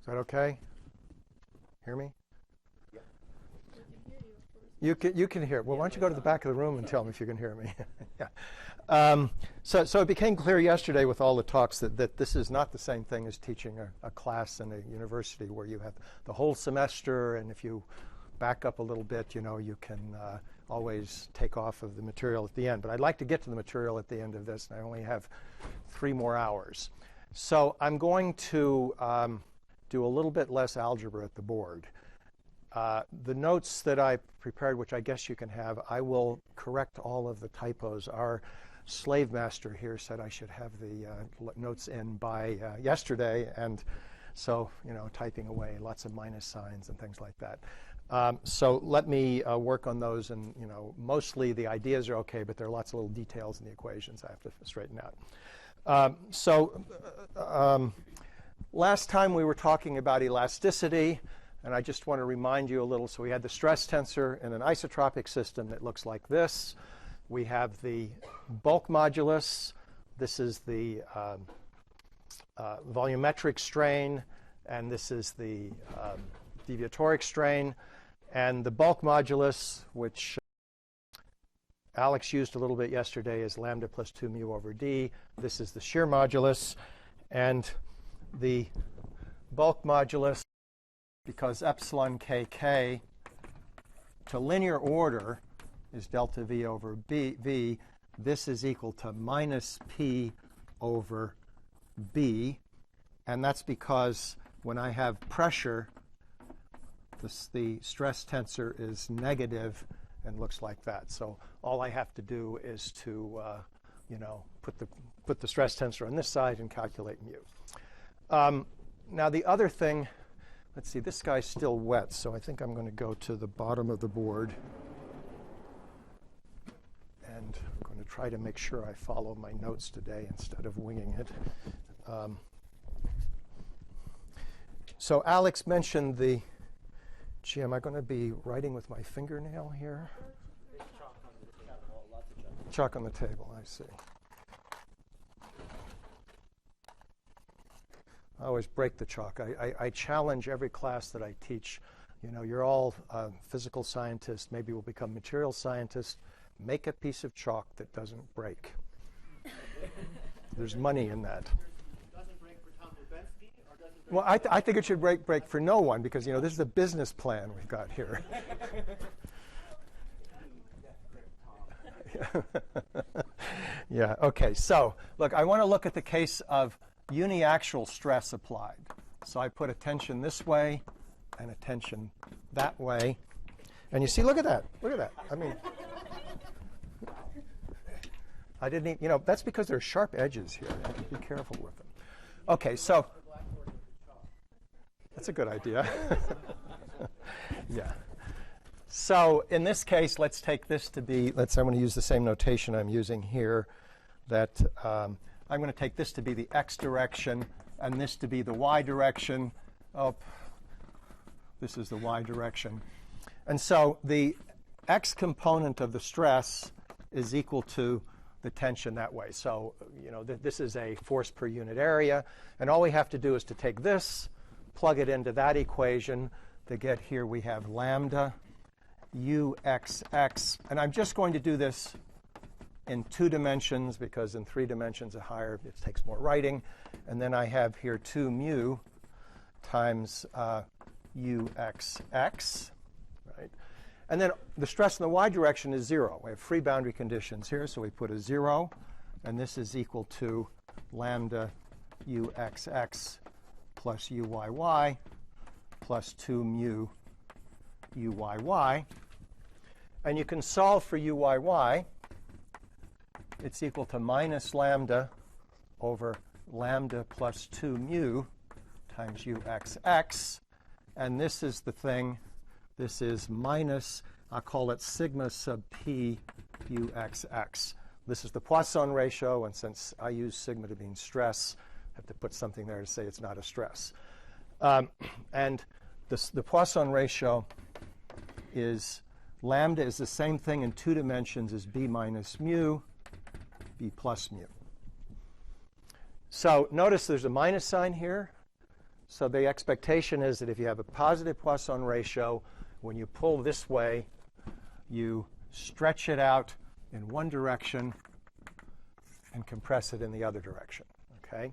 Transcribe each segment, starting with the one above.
that okay? Hear me? Yeah. You can hear. Well, why don't you go to the back of the room and tell me if you can hear me? Yeah. So it became clear yesterday with all the talks that this is not the same thing as teaching a class in a university where you have the whole semester, and if you back up a little bit, you can always take off of the material at the end. But I'd like to get to the material at the end of this, and I only have 3 more hours. So I'm going to do a little bit less algebra at the board. The notes that I prepared, which I guess you can have, I will correct all of the typos. Our slave master here said I should have the notes in by yesterday, and so, typing away, lots of minus signs and things like that. So let me work on those, and, mostly the ideas are okay, but there are lots of little details in the equations I have to straighten out. Last time we were talking about elasticity, and I just want to remind you a little. So we had the stress tensor in an isotropic system that looks like this. We have the bulk modulus. This is the volumetric strain, and this is the deviatoric strain. And the bulk modulus, which Alex used a little bit yesterday, is lambda plus 2 mu over d. This is the shear modulus. And the bulk modulus, because epsilon kk to linear order is delta v over v, this is equal to minus p over b. And that's because when I have pressure, the stress tensor is negative and looks like that. So all I have to do is to, put the stress tensor on this side and calculate mu. Now the other thing, let's see, this guy's still wet, so I think I'm going to go to the bottom of the board. And I'm going to try to make sure I follow my notes today instead of winging it. So Alex mentioned the, gee, am I going to be writing with my fingernail here? Chalk on the table, I see. I always break the chalk. I challenge every class that I teach. You're all physical scientists. Maybe we'll become material scientists. Make a piece of chalk that doesn't break. There's money in that. Doesn't break for Tom Lubensky, or doesn't break? Well, I think it should break for no one, because this is a business plan we've got here. Yeah. Okay. So look, I want to look at the case of uniaxial stress applied. So I put a tension this way and a tension that way. And you see, look at that. Look at that. I mean, I didn't even, that's because there are sharp edges here. I have to be careful with them. Okay, so that's a good idea. Yeah. So in this case, let's take this to be, I'm going to use the same notation I'm using here, that I'm going to take this to be the x direction and this to be the y direction. Oh, this is the y direction. And so the x component of the stress is equal to the tension that way. So, this is a force per unit area. And all we have to do is to take this, plug it into that equation. To get here, we have lambda uxx. And I'm just going to do this in 2 dimensions, because in 3 dimensions or higher, it takes more writing. And then I have here 2 mu times uxx, right? And then the stress in the y direction is 0. We have free boundary conditions here, so we put a 0. And this is equal to lambda uxx plus uyy plus 2 mu uyy. And you can solve for uyy. It's equal to minus lambda over lambda plus 2 mu times uxx. And this is the thing. This is minus, I'll call it sigma sub p uxx. This is the Poisson ratio, and since I use sigma to mean stress, I have to put something there to say it's not a stress. And the Poisson ratio is lambda is the same thing in 2 dimensions as b minus mu, b plus mu. So notice there's a minus sign here. So the expectation is that if you have a positive Poisson ratio, when you pull this way, you stretch it out in one direction and compress it in the other direction. Okay?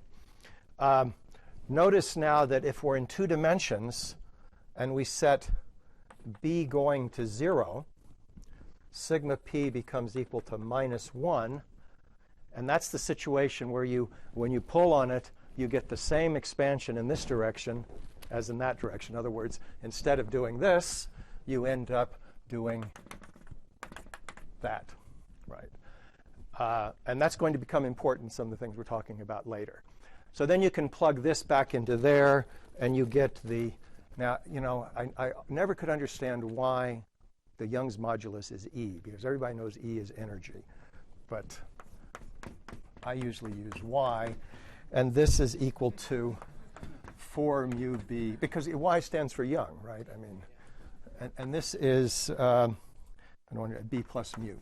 Notice now that if we're in 2 dimensions and we set b going to 0, sigma p becomes equal to -1. And that's the situation where when you pull on it, you get the same expansion in this direction as in that direction. In other words, instead of doing this, you end up doing that, right? And that's going to become important in some of the things we're talking about later. So then you can plug this back into there, and you get the, now, you know, I never could understand why the Young's modulus is E, because everybody knows E is energy. But I usually use Y. And this is equal to 4 mu B, because Y stands for Young, right? I mean, and this is B plus mu.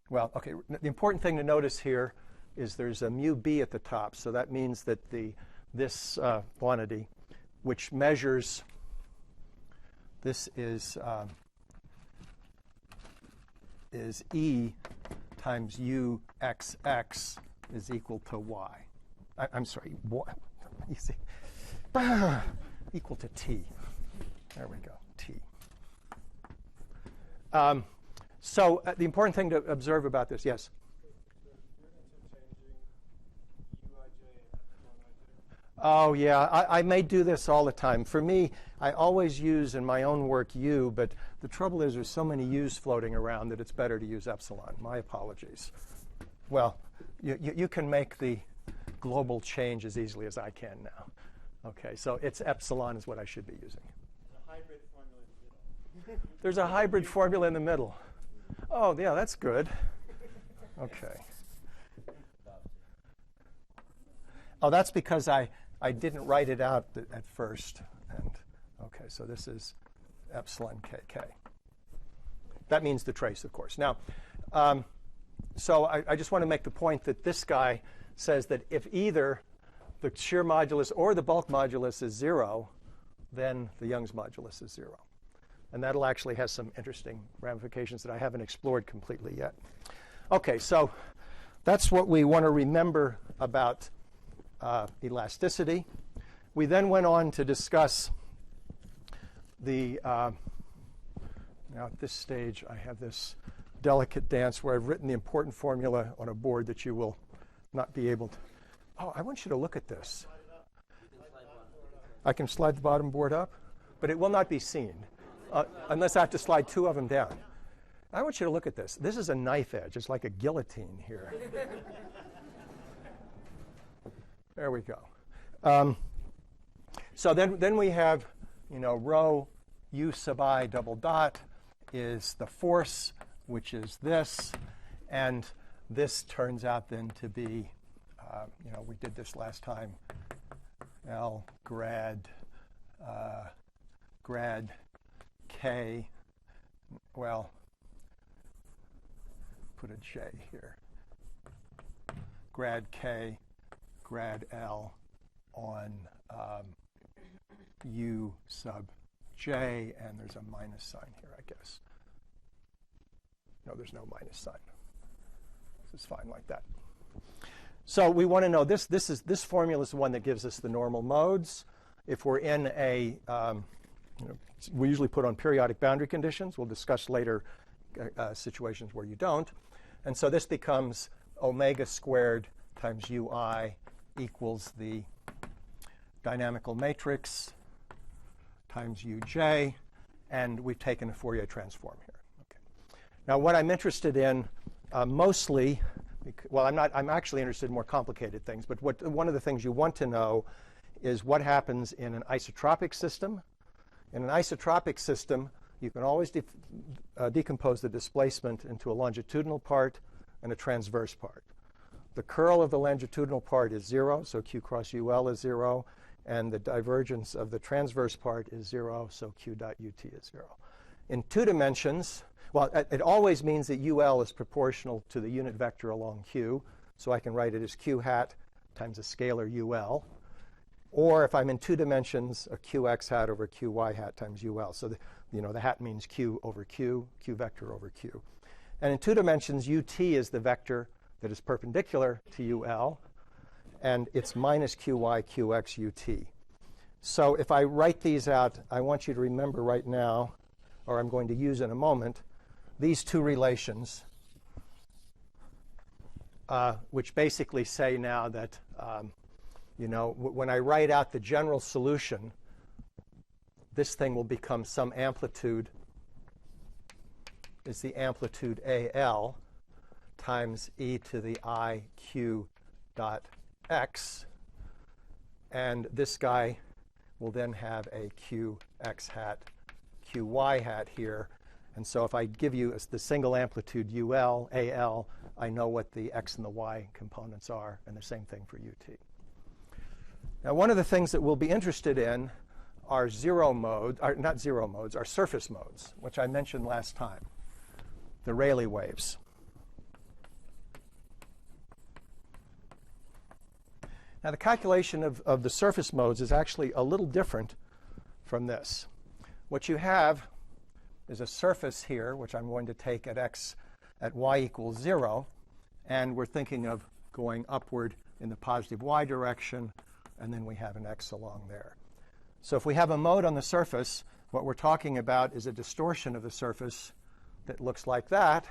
Well, okay, the important thing to notice here is there's a mu B at the top. So that means that this quantity, which measures, this is E times UXX is equal to Y. I'm sorry, you see, equal to T. There we go, T. So the important thing to observe about this, yes? Oh, yeah, I may do this all the time. For me, I always use in my own work U, but the trouble is there's so many U's floating around that it's better to use epsilon. My apologies. Well, you can make the global change as easily as I can now. Okay, so it's epsilon is what I should be using. There's a hybrid formula in the middle. Oh, yeah, that's good. Okay. Oh, that's because I didn't write it out at first. And okay, so this is epsilon kk. That means the trace, of course. Now, so I just want to make the point that this guy says that if either the shear modulus or the bulk modulus is 0, then the Young's modulus is 0. And that'll actually have some interesting ramifications that I haven't explored completely yet. Okay, so that's what we want to remember about elasticity. We then went on to discuss the, now at this stage I have this delicate dance where I've written the important formula on a board that you will not be able to. Oh, I want you to look at this. I can slide the bottom board up, but it will not be seen unless I have to slide 2 of them down. I want you to look at this. This is a knife edge. It's like a guillotine here. There we go. So then we have, you know, rho u sub I double dot is the force, which is this. And this turns out then to be, you know, we did this last time, L grad K, well, put a J here, grad K, grad L on U sub J, and there's a minus sign here, I guess. No, there's no minus sign. This is fine like that. So we want to know this formula is the one that gives us the normal modes. If we're in a, you know, we usually put on periodic boundary conditions. We'll discuss later situations where you don't. And so this becomes omega squared times ui equals the dynamical matrix times uj, and we've taken a Fourier transform here. Okay. Now, what I'm interested in mostly, well, I'm actually interested in more complicated things, but one of the things you want to know is what happens in an isotropic system. In an isotropic system, you can always decompose the displacement into a longitudinal part and a transverse part. The curl of the longitudinal part is 0, so Q cross UL is 0, and the divergence of the transverse part is 0, so Q dot UT is 0. In 2 dimensions, well, it always means that UL is proportional to the unit vector along Q, so I can write it as Q hat times a scalar UL. Or if I'm in 2 dimensions, a qx hat over qy hat times ul. So the hat means q over q, q vector over q. And in 2 dimensions, ut is the vector that is perpendicular to ul, and it's minus qy qx ut. So if I write these out, I want you to remember right now, or I'm going to use in a moment, these 2 relations, which basically say now that, when I write out the general solution, this thing will become some amplitude, is the amplitude AL times e to the I q dot x. And this guy will then have a qx hat, qy hat here. And so if I give you the single amplitude ul, al, I know what the x and the y components are, and the same thing for ut. Now, one of the things that we'll be interested in are are surface modes, which I mentioned last time, the Rayleigh waves. Now, the calculation of the surface modes is actually a little different from this. What you have is a surface here, which I'm going to take at y equals 0, and we're thinking of going upward in the positive y direction, and then we have an x along there. So if we have a mode on the surface, what we're talking about is a distortion of the surface that looks like that,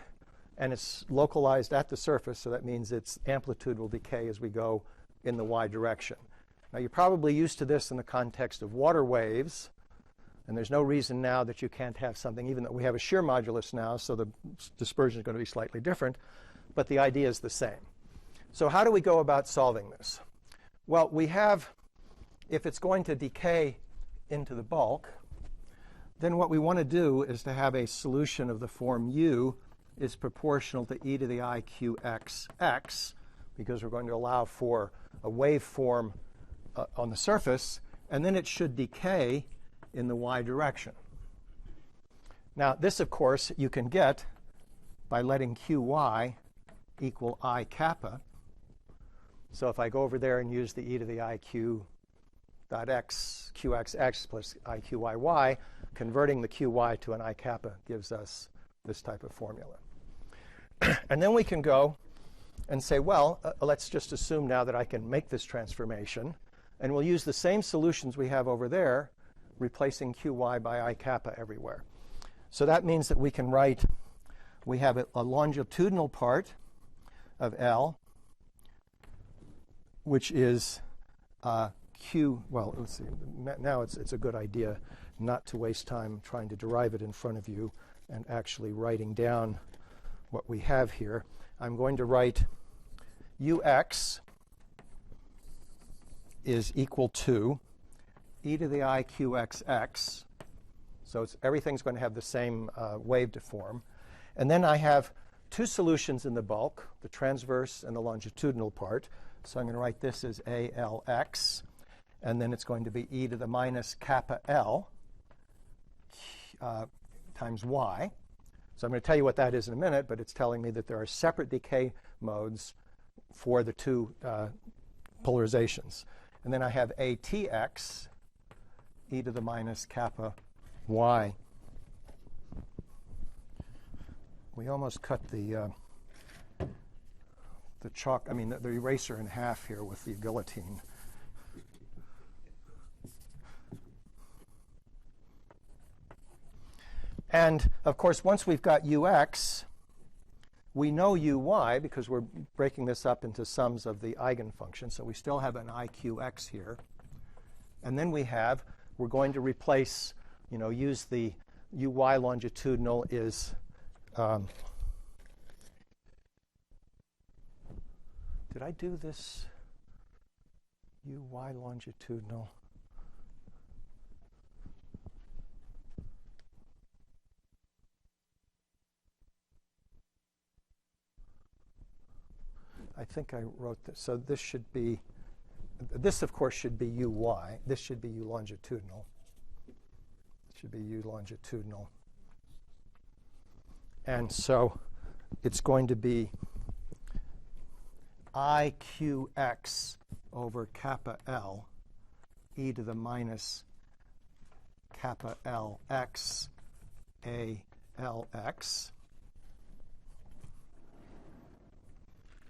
and it's localized at the surface, so that means its amplitude will decay as we go in the y direction. Now, you're probably used to this in the context of water waves, and there's no reason now that you can't have something, even though we have a shear modulus now, so the dispersion is going to be slightly different, but the idea is the same. So how do we go about solving this? Well, we have, if it's going to decay into the bulk, then what we want to do is to have a solution of the form u is proportional to e to the I qx, because we're going to allow for a waveform on the surface, and then it should decay in the y direction. Now, this, of course, you can get by letting qy equal I kappa. So if I go over there and use the e to the iq dot x, qxx plus iqyy, converting the qy to an I kappa gives us this type of formula. And then we can go and say, well, let's just assume now that I can make this transformation, and we'll use the same solutions we have over there, replacing qy by I kappa everywhere. So that means that we can write, we have a longitudinal part of L, which is q, well, let's see, now it's a good idea not to waste time trying to derive it in front of you and actually writing down what we have here. I'm going to write ux is equal to e to the I qxx. So everything's going to have the same wave to form. And then I have 2 solutions in the bulk, the transverse and the longitudinal part. So I'm going to write this as ALX, and then it's going to be e to the minus kappa L times y. So I'm going to tell you what that is in a minute, but it's telling me that there are separate decay modes for the 2 polarizations. And then I have ATX, e to the minus kappa y. We almost cut the chalk, I mean, the eraser in half here with the guillotine. And of course, once we've got ux, we know uy because we're breaking this up into sums of the eigenfunctions. So we still have an iqx here. And then we're going to replace, use the uy longitudinal is, did I do this uy longitudinal? I think I wrote this. So this should be, this of course should be uy. This should be u longitudinal. It should be u longitudinal. And so it's going to be iqx over kappa L e to the minus kappa Lx a Lx.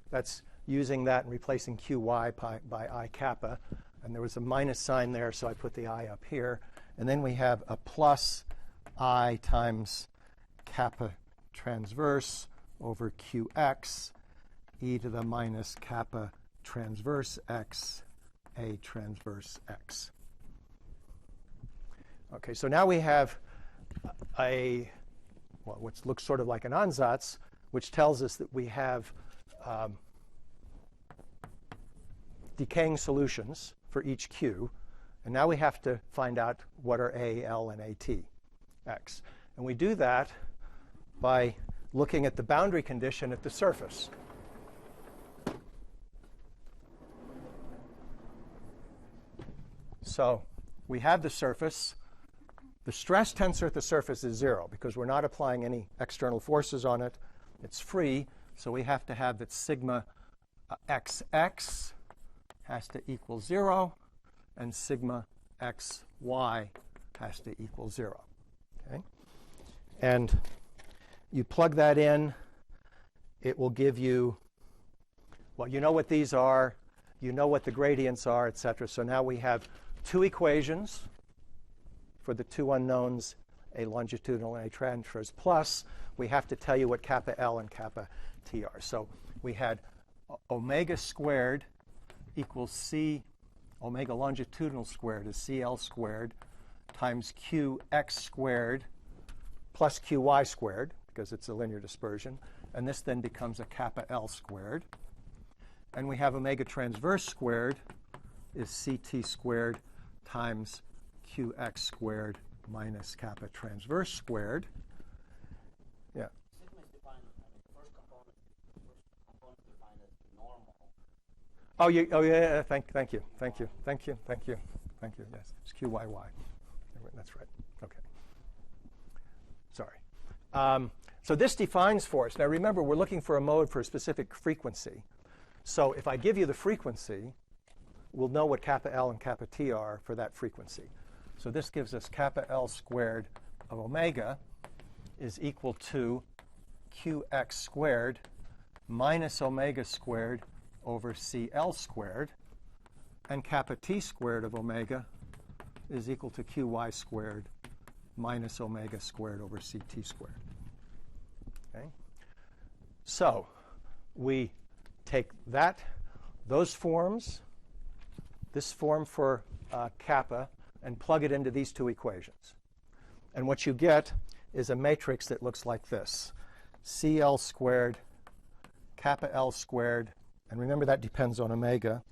That's using that and replacing qy by I kappa. And there was a minus sign there, so I put the I up here. And then we have a plus I times kappa transverse over qx e to the minus kappa transverse x a transverse x. Okay, so now we have what looks sort of like an ansatz, which tells us that we have decaying solutions for each q. And now we have to find out what are a, l, and at, x. And we do that by looking at the boundary condition at the surface. So we have the surface. The stress tensor at the surface is 0 because we're not applying any external forces on it. It's free, so we have to have that sigma xx has to equal 0, and sigma xy has to equal 0. Okay? And you plug that in, it will give you, well, you know what these are, you know what the gradients are, et cetera. So now we have two equations for the two unknowns, a longitudinal and a transverse, plus we have to tell you what kappa L and kappa T are. So we had omega squared equals C, omega longitudinal squared is CL squared times QX squared plus QY squared, because it's a linear dispersion. And this then becomes a kappa L squared. And we have omega transverse squared is CT squared times QX squared minus kappa transverse squared. Yeah. Sigma is defined, the first component is defined as normal. Oh yeah. Thank you. Yes, it's QYY. That's right. Okay. Sorry. So this defines for us. Now remember, we're looking for a mode for a specific frequency. So if I give you the frequency, we'll know what kappa L and kappa T are for that frequency. So this gives us kappa L squared of omega is equal to QX squared minus omega squared over CL squared. And kappa T squared of omega is equal to QY squared minus omega squared over CT squared. Okay? So we take those forms, this form for kappa, and plug it into these two equations. And what you get is a matrix that looks like this. CL squared, kappa L squared, and remember that depends on omega,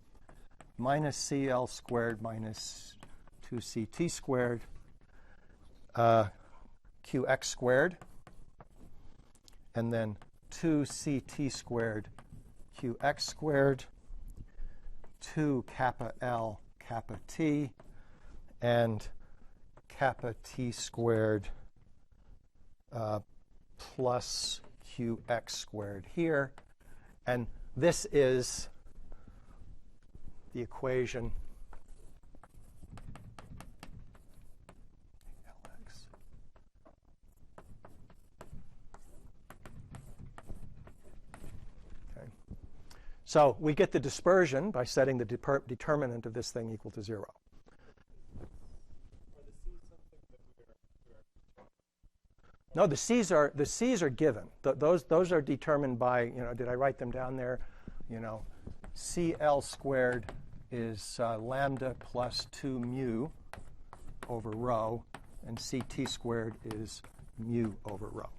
minus CL squared minus 2CT squared, QX squared, and then 2CT squared, QX squared, 2 kappa L, kappa T, and kappa T squared plus QX squared here. And this is the equation LX. Okay. So we get the dispersion by setting the determinant of this thing equal to 0. No, the C's are given. Those are determined by, did I write them down there? CL squared is lambda plus 2 mu over rho, and CT squared is mu over rho.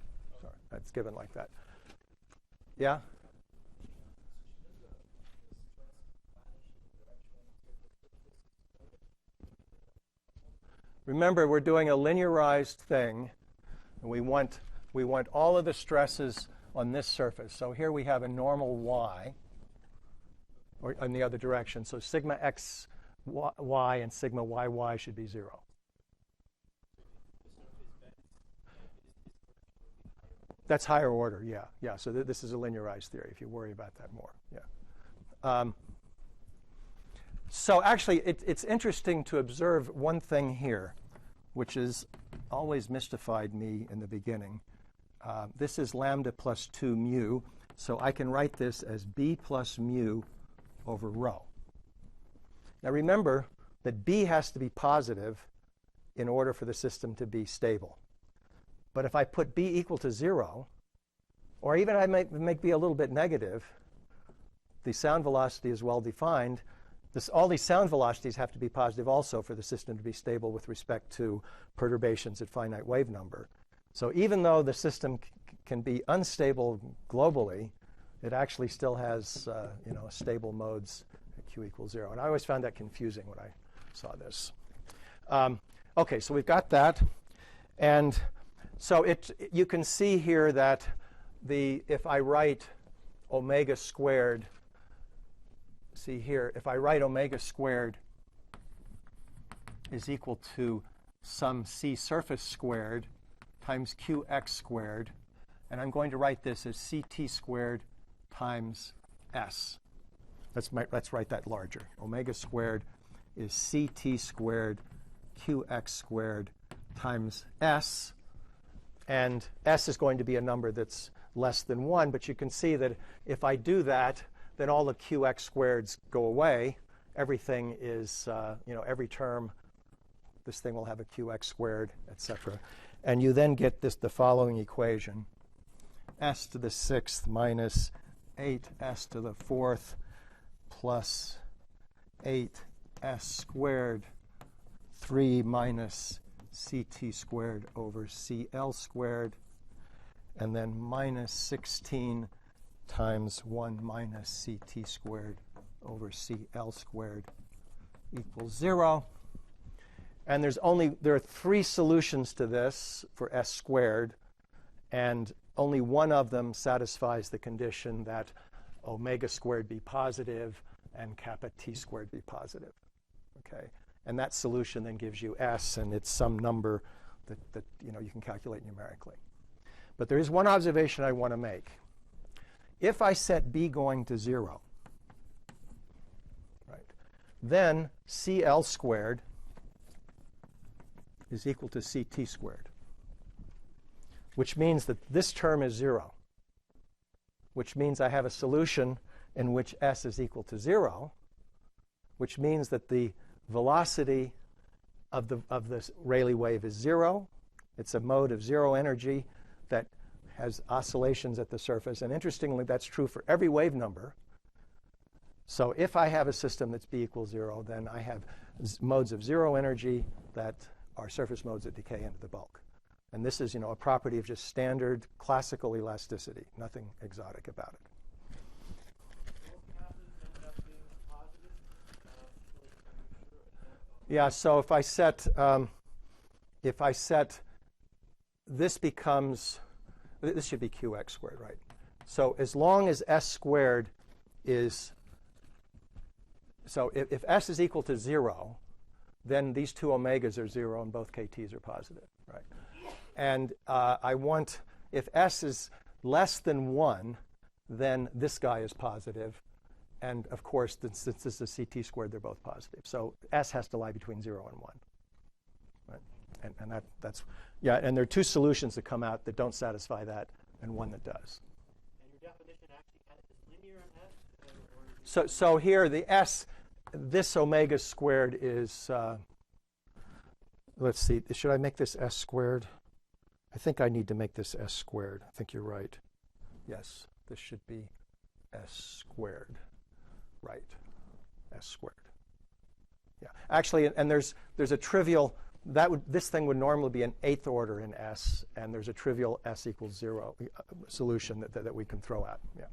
Sorry, that's given like that. Yeah? Remember, we're doing a linearized thing. And we want all of the stresses on this surface. So here we have a normal y, or in the other direction. So sigma x y and sigma yy should be 0. That's higher order, yeah. So this is a linearized theory, if you worry about that more, yeah. So actually, it's interesting to observe one thing here, which has always mystified me in the beginning. This is lambda plus 2 mu, so I can write this as b plus mu over rho. Now remember that b has to be positive in order for the system to be stable. But if I put b equal to 0, or even I make b a little bit negative, the sound velocity is well defined. All these sound velocities have to be positive also for the system to be stable with respect to perturbations at finite wave number. So even though the system can be unstable globally, it actually still has stable modes at q equals 0. And I always found that confusing when I saw this. OK, so we've got that. And so you can see here that if I write omega squared, see here, if I write omega squared is equal to some c surface squared times qx squared, and I'm going to write this as ct squared times s. Let's write that larger. Omega squared is ct squared qx squared times s. And s is going to be a number that's less than 1. But you can see that if I do that, then all the qx squareds go away. Everything is, every term, this thing will have a qx squared, et cetera. And you then get the following equation. S to the 6th minus 8s to the 4th plus 8s squared 3 minus ct squared over cl squared, and then minus 16 times 1 minus ct squared over cl squared equals 0. And there are 3 solutions to this for s squared, and only one of them satisfies the condition that omega squared be positive and kappa t squared be positive. Okay, and that solution then gives you s, and it's some number that you can calculate numerically. But there is one observation I want to make. If I set b going to 0, right, then cl squared is equal to ct squared, which means that this term is 0, which means I have a solution in which s is equal to 0, which means that the velocity of this Rayleigh wave is 0. It's a mode of 0 energy that has oscillations at the surface. And interestingly, that's true for every wave number. So if I have a system that's b equals 0, then I have modes of 0 energy that are surface modes that decay into the bulk. And this is, a property of just standard classical elasticity, nothing exotic about it. Yeah, so if I set this becomes, this should be qx squared, right? So as long as s squared is, so if s is equal to 0, then these 2 omegas are 0 and both kts are positive, right? And I want, if s is less than 1, then this guy is positive. And of course, since this is ct squared, they're both positive. So s has to lie between 0 and 1. Right? And that's, yeah, and there are 2 solutions that come out that don't satisfy that, and one that does. And your definition actually kind of is linear in s? So here, the s, this omega squared is, let's see, should I make this s squared? I think I need to make this s squared. I think you're right. Yes, this should be s squared. Right, s squared. Yeah, actually, and there's a trivial, this thing would normally be an 8th order in s, and there's a trivial s equals 0 solution that we can throw out. Yeah,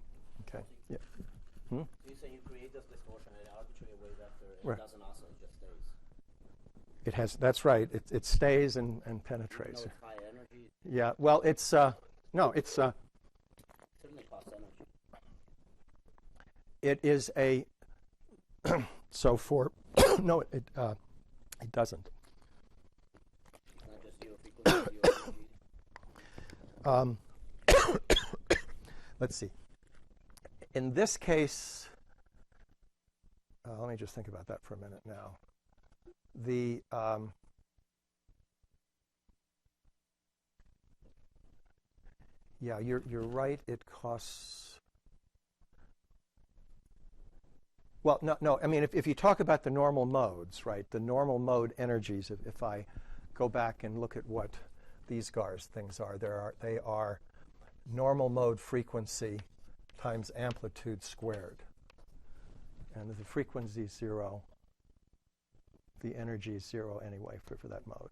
okay, yeah. So you say you create this distortion in an arbitrary way vector, and Right. it doesn't oscillate, it just stays. It has, that's right, it stays and penetrates. Even though it's high energy, Yeah, well, it's, no, it's, it certainly costs energy. it is a, so for, no, it doesn't. It's not just zero frequency, zero energy. Let's see. In this case, let me just think about that for a minute now. Yeah, you're right. It costs. Well, no. I mean, if you talk about the normal modes, right? The normal mode energies. If I go back and look at what these things are, they are normal mode frequency times amplitude squared, and the frequency is 0. The energy is 0 anyway for that mode.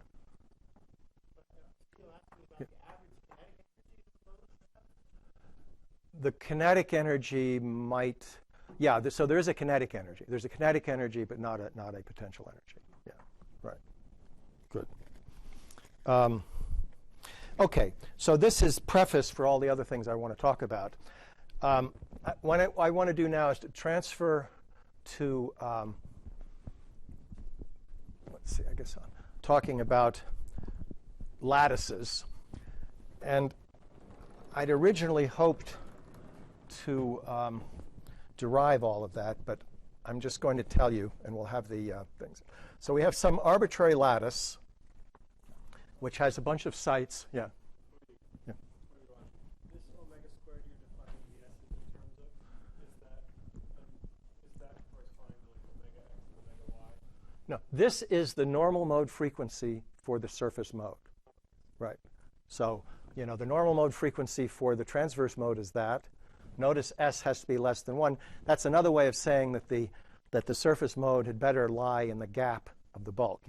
The kinetic energy might, yeah. So there is a kinetic energy. There's a kinetic energy, but not a potential energy. Yeah, right. Good. Okay. So this is preface for all the other things I want to talk about. What I want to do now is to transfer to. Let's see. I guess I'm talking about lattices, and I'd originally hoped to derive all of that, but I'm just going to tell you, and we'll have the things. So we have some arbitrary lattice, which has a bunch of sites. Yeah. Yeah. This omega squared you're defining the S in terms of, is that corresponding to like omega x and omega y? No, this is the normal mode frequency for the surface mode, right? So, the normal mode frequency for the transverse mode is that. Notice S has to be less than 1. That's another way of saying that the surface mode had better lie in the gap of the bulk.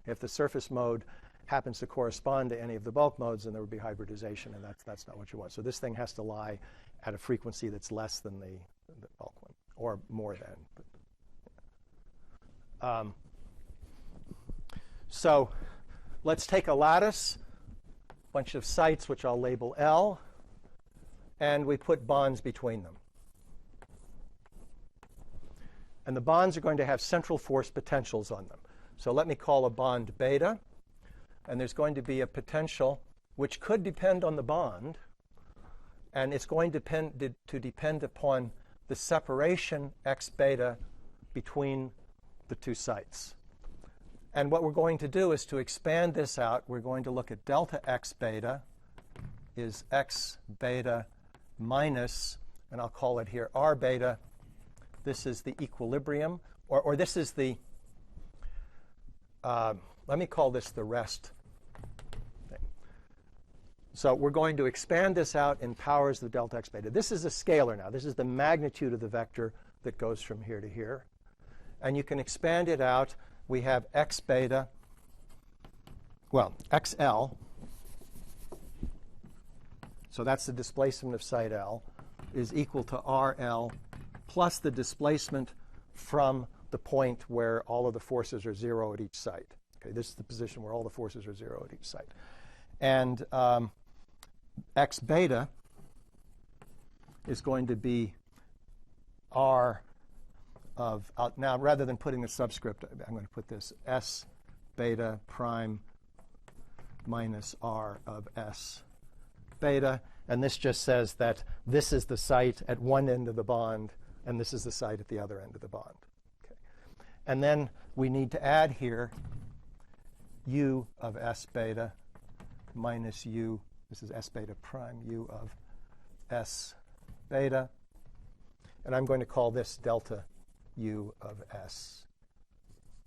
If the surface mode happens to correspond to any of the bulk modes, then there would be hybridization, and that's not what you want. So this thing has to lie at a frequency that's less than the bulk one, or more than. So let's take a lattice, bunch of sites, which I'll label L. And we put bonds between them. And the bonds are going to have central force potentials on them. So let me call a bond beta. And there's going to be a potential which could depend on the bond. And it's going to depend upon the separation x beta between the two sites. And what we're going to do is to expand this out. We're going to look at delta x beta is x beta minus, and I'll call it here R beta. This is the equilibrium, or this is the, let me call this the rest thing. So we're going to expand this out in powers of delta x beta. This is a scalar now. This is the magnitude of the vector that goes from here to here. And you can expand it out. We have x beta, well, xl. So that's the displacement of site L, is equal to RL plus the displacement from the point where all of the forces are 0 at each site. Okay, this is the position where all the forces are 0 at each site. And x beta is going to be R of, now rather than putting the subscript, I'm going to put this S beta prime minus R of S beta, and this just says that this is the site at one end of the bond, and this is the site at the other end of the bond. Okay. And then we need to add here U of S beta minus U, this is S beta prime, U of S beta, and I'm going to call this delta U of S,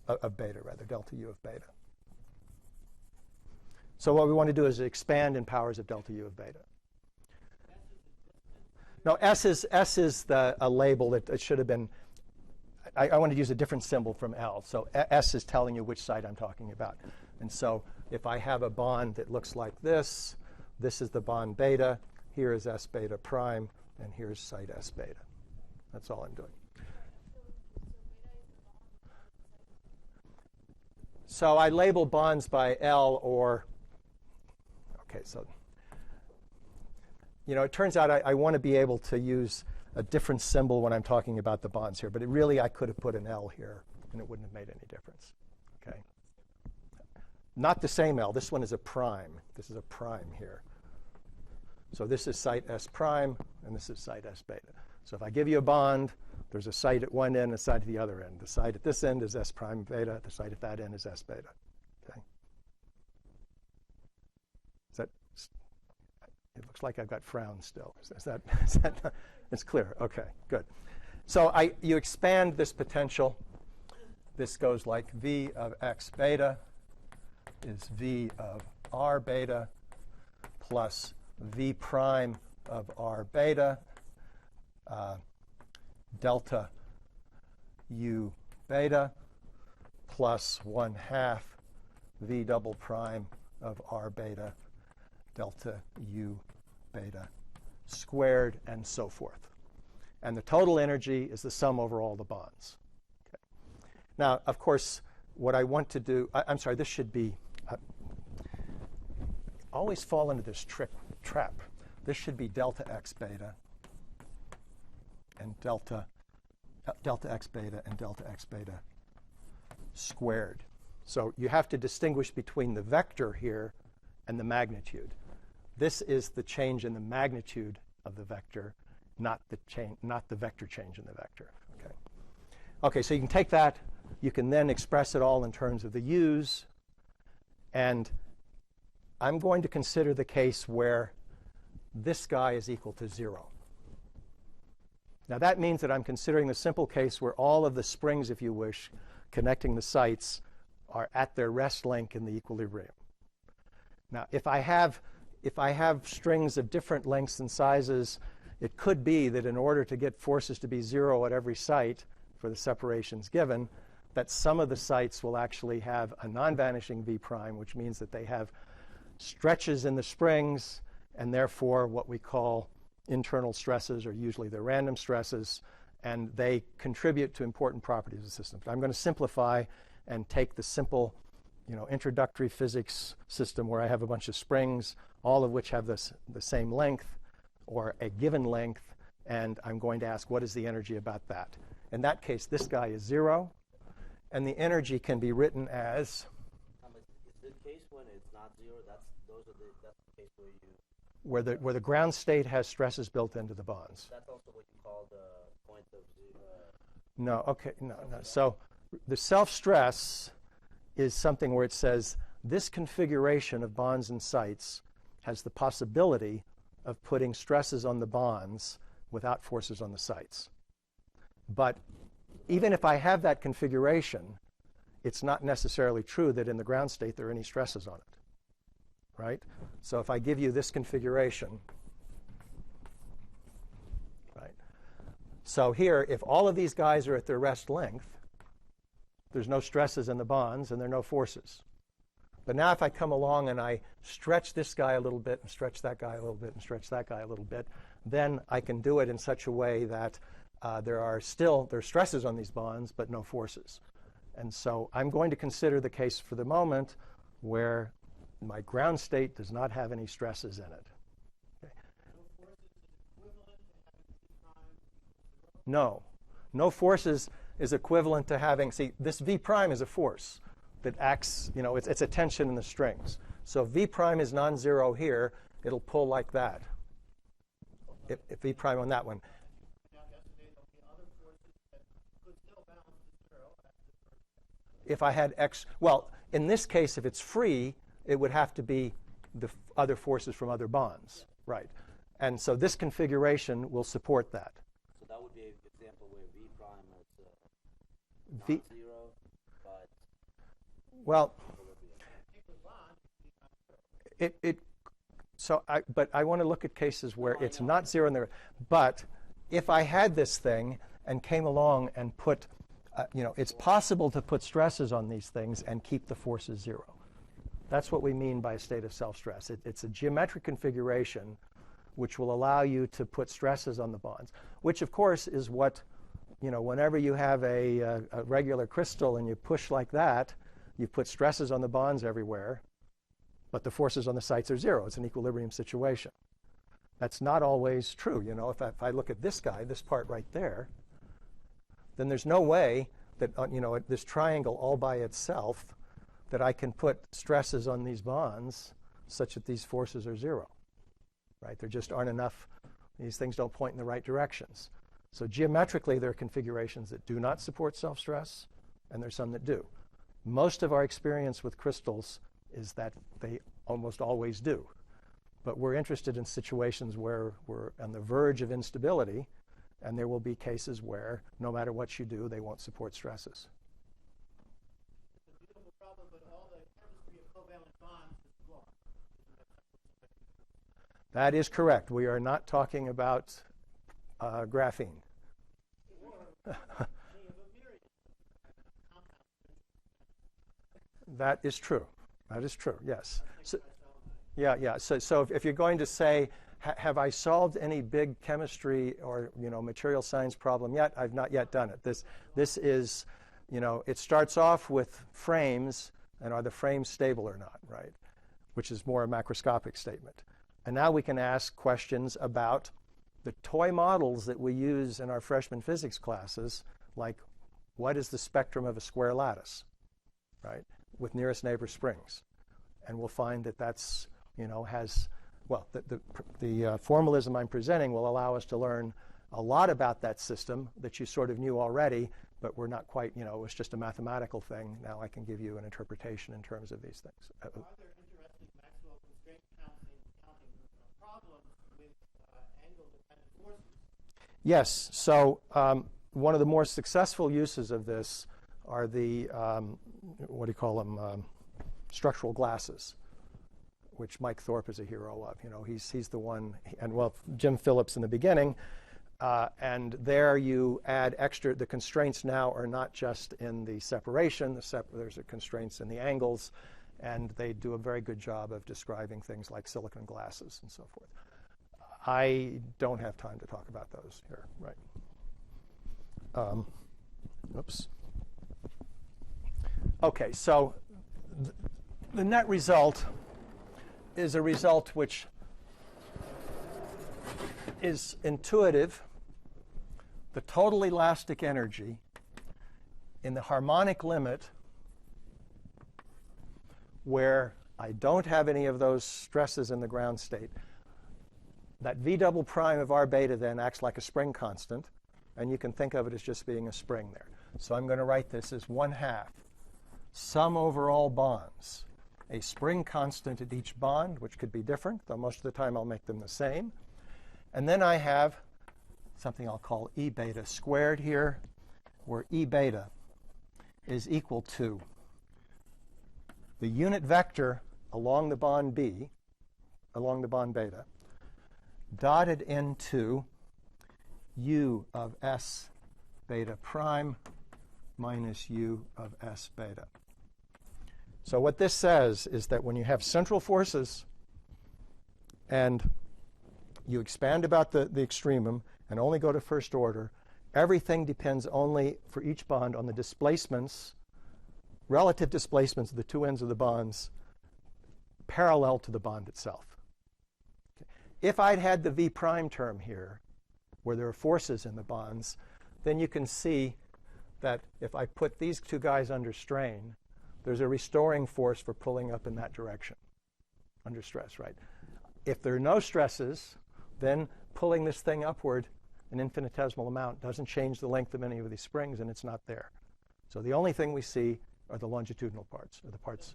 of beta rather, delta U of beta. So what we want to do is expand in powers of delta U of beta. No, S is a label that it should have been. I want to use a different symbol from L. So S is telling you which site I'm talking about. And so if I have a bond that looks like this is the bond beta. Here is S beta prime, and here's site S beta. That's all I'm doing. So I label bonds by L or. Okay, so, it turns out I want to be able to use a different symbol when I'm talking about the bonds here, but I could have put an L here, and it wouldn't have made any difference. Okay, not the same L. This one is a prime. This is a prime here. So this is site S prime, and this is site S beta. So if I give you a bond, There's a site at one end, a site at the other end. The site at this end is S prime beta. The site at that end is S beta. Okay. Is that? It looks like I've got frowns still. Is that it's clear. Okay, good. So you expand this potential. This goes like V of X beta is V of R beta plus V prime of R beta delta U beta plus 1/2 V double prime of R beta delta U beta squared and so forth. And the total energy is the sum over all the bonds. Okay. Now, of course, what I want to do, I'm sorry, this should be, always fall into this trap. This should be delta X beta and delta X beta and delta X beta squared. So you have to distinguish between the vector here and the magnitude. This is the change in the magnitude of the vector, not the vector change in the vector. Okay. Okay, so you can take that. You can then express it all in terms of the u's. And I'm going to consider the case where this guy is equal to 0. Now that means that I'm considering the simple case where all of the springs, if you wish, connecting the sites are at their rest length in the equilibrium. Now if I have strings of different lengths and sizes, it could be that in order to get forces to be 0 at every site for the separations given, that some of the sites will actually have a non-vanishing V prime, which means that they have stretches in the springs, and therefore what we call internal stresses, or usually they're random stresses, and they contribute to important properties of the system. But I'm going to simplify and take the simple, introductory physics system where I have a bunch of springs, all of which have the same length or a given length, and I'm going to ask what is the energy about that. In that case, this guy is 0, and the energy can be written as. Is the case when it's not 0? That's the case where you. Where the ground state has stresses built into the bonds. That's also what you call the point of 0. No, okay, no. So the self-stress is something where it says this configuration of bonds and sites has the possibility of putting stresses on the bonds without forces on the sites. But even if I have that configuration, it's not necessarily true that in the ground state there are any stresses on it, right? So if I give you this configuration, right? So here, if all of these guys are at their rest length, there's no stresses in the bonds and there are no forces. But now if I come along and I stretch this guy a little bit and stretch that guy a little bit and stretch that guy a little bit, then I can do it in such a way that there are stresses on these bonds but no forces. And so I'm going to consider the case for the moment where my ground state does not have any stresses in it. Okay. No forces is equivalent to having, see, this V prime is a force that acts, it's a tension in the strings. So if V prime is non-zero here, it'll pull like that. If V prime on that one. If I had X, well, in this case, if it's free, it would have to be the other forces from other bonds, right? And so this configuration will support that. So that would be an example where V prime is V, non-zero, but well, but I want to look at cases where it's not zero in there. But if I had this thing and came along and put, it's possible to put stresses on these things and keep the forces 0. That's what we mean by a state of self-stress. It's a geometric configuration which will allow you to put stresses on the bonds, which of course is what, whenever you have a regular crystal and you push like that, you put stresses on the bonds everywhere, but the forces on the sites are 0. It's an equilibrium situation. That's not always true. If I look at this guy, this part right there, then there's no way that, this triangle all by itself, that I can put stresses on these bonds such that these forces are 0, right? There just aren't enough. These things don't point in the right directions. So geometrically, there are configurations that do not support self-stress, and there's some that do. Most of our experience with crystals is that they almost always do. But we're interested in situations where we're on the verge of instability, and there will be cases where no matter what you do, they won't support stresses. It's a beautiful problem, but all the chemistry of covalent bonds is flawed. That is correct. We are not talking about graphene. Or any of a myriad compounds. That is true. That is true, yes. So, yeah. So if you're going to say, have I solved any big chemistry or material science problem yet? I've not yet done it. This is, it starts off with frames, and are the frames stable or not, right? Which is more a macroscopic statement. And now we can ask questions about the toy models that we use in our freshman physics classes, like what is the spectrum of a square lattice, right, with nearest neighbor springs? And we'll find that that's, has, well, the formalism I'm presenting will allow us to learn a lot about that system that you sort of knew already, but we're not quite, it was just a mathematical thing. Now I can give you an interpretation in terms of these things. Are there interesting Maxwell constraint counting problems with angle-dependent forces? Yes. So one of the more successful uses of this are the, what do you call them, structural glasses, which Mike Thorpe is a hero of. He's the one, and well, Jim Phillips in the beginning. And there you add extra, the constraints now are not just in the separation, there's constraints in the angles, and they do a very good job of describing things like silicon glasses and so forth. I don't have time to talk about those here, right? Oops. Okay, so the net result is a result which is intuitive. The total elastic energy in the harmonic limit where I don't have any of those stresses in the ground state, that V double prime of R beta then acts like a spring constant, and you can think of it as just being a spring there. So I'm going to write this as 1/2 sum over all bonds, a spring constant at each bond, which could be different, though most of the time I'll make them the same. And then I have something I'll call E beta squared here, where E beta is equal to the unit vector along the bond B, along the bond beta, dotted into U of S beta prime minus U of S beta. So what this says is that when you have central forces and you expand about the extremum and only go to first order, everything depends only for each bond on the displacements, relative displacements of the two ends of the bonds parallel to the bond itself. Okay. If I'd had the V prime term here, where there are forces in the bonds, then you can see that if I put these two guys under strain, there's a restoring force for pulling up in that direction, under stress, right? If there are no stresses, then pulling this thing upward an infinitesimal amount doesn't change the length of any of these springs, and it's not there. So the only thing we see are the longitudinal parts, or the parts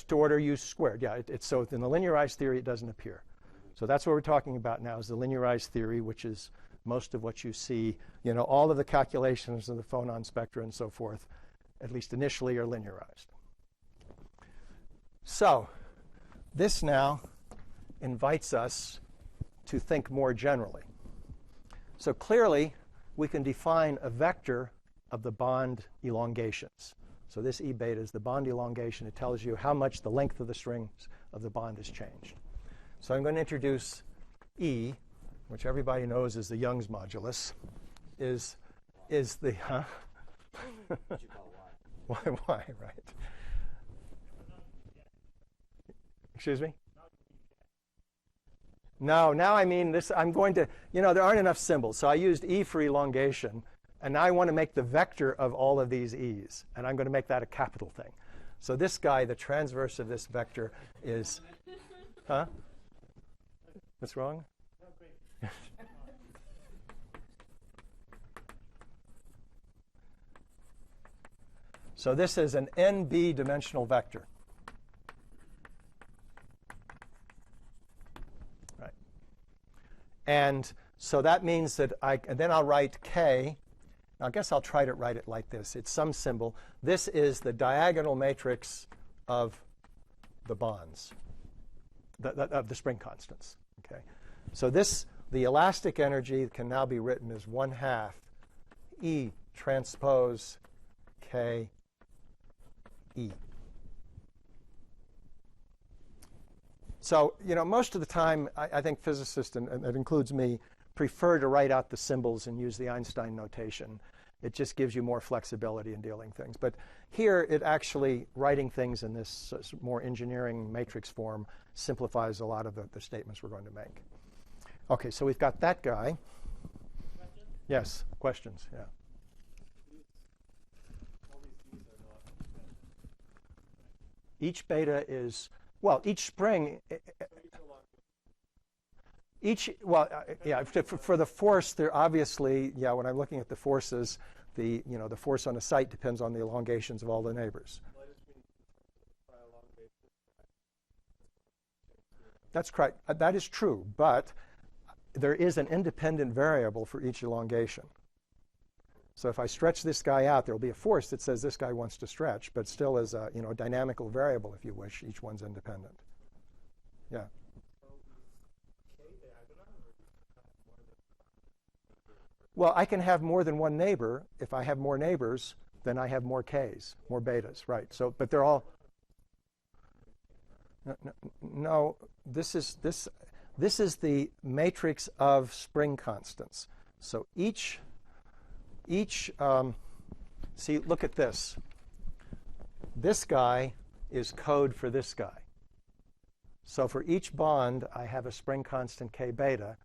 to order U squared. Yeah, so in the linearized theory, it doesn't appear. So that's what we're talking about now is the linearized theory, which is most of what you see, all of the calculations of the phonon spectra and so forth, at least initially, are linearized. So this now invites us to think more generally. So clearly, we can define a vector of the bond elongations. So this E beta is the bond elongation. It tells you how much the length of the strings of the bond has changed. So I'm going to introduce E, which everybody knows is the Young's modulus, is the, huh? Why, right? Excuse me? No, now I mean this, I'm going to, there aren't enough symbols. So I used E for elongation, and now I want to make the vector of all of these E's, and I'm going to make that a capital thing. So this guy, the transverse of this vector is, huh? What's wrong? So this is an NB dimensional vector. Right. And so that means that and then I'll write K. Now I guess I'll try to write it like this. It's some symbol. This is the diagonal matrix of the bonds, of the spring constants. Okay. So the elastic energy can now be written as 1/2 E transpose K E. So, most of the time, I think physicists, and that includes me, prefer to write out the symbols and use the Einstein notation. It just gives you more flexibility in dealing things. But here, it actually, writing things in this more engineering matrix form simplifies a lot of the statements we're going to make. OK, so we've got that guy. Question? Yes, questions, yeah. Each beta is, well, each spring, for the force, there obviously, when I'm looking at the forces, the force on a site depends on the elongations of all the neighbors. That's correct. That is true, but there is an independent variable for each elongation. So if I stretch this guy out, there will be a force that says this guy wants to stretch, but still is a dynamical variable, if you wish. Each one's independent. Yeah. Well, I can have more than one neighbor. If I have more neighbors, then I have more Ks, more betas, right? So, but they're all. No, this is the matrix of spring constants. So each. See, look at this. This guy is code for this guy. So for each bond, I have a spring constant K beta.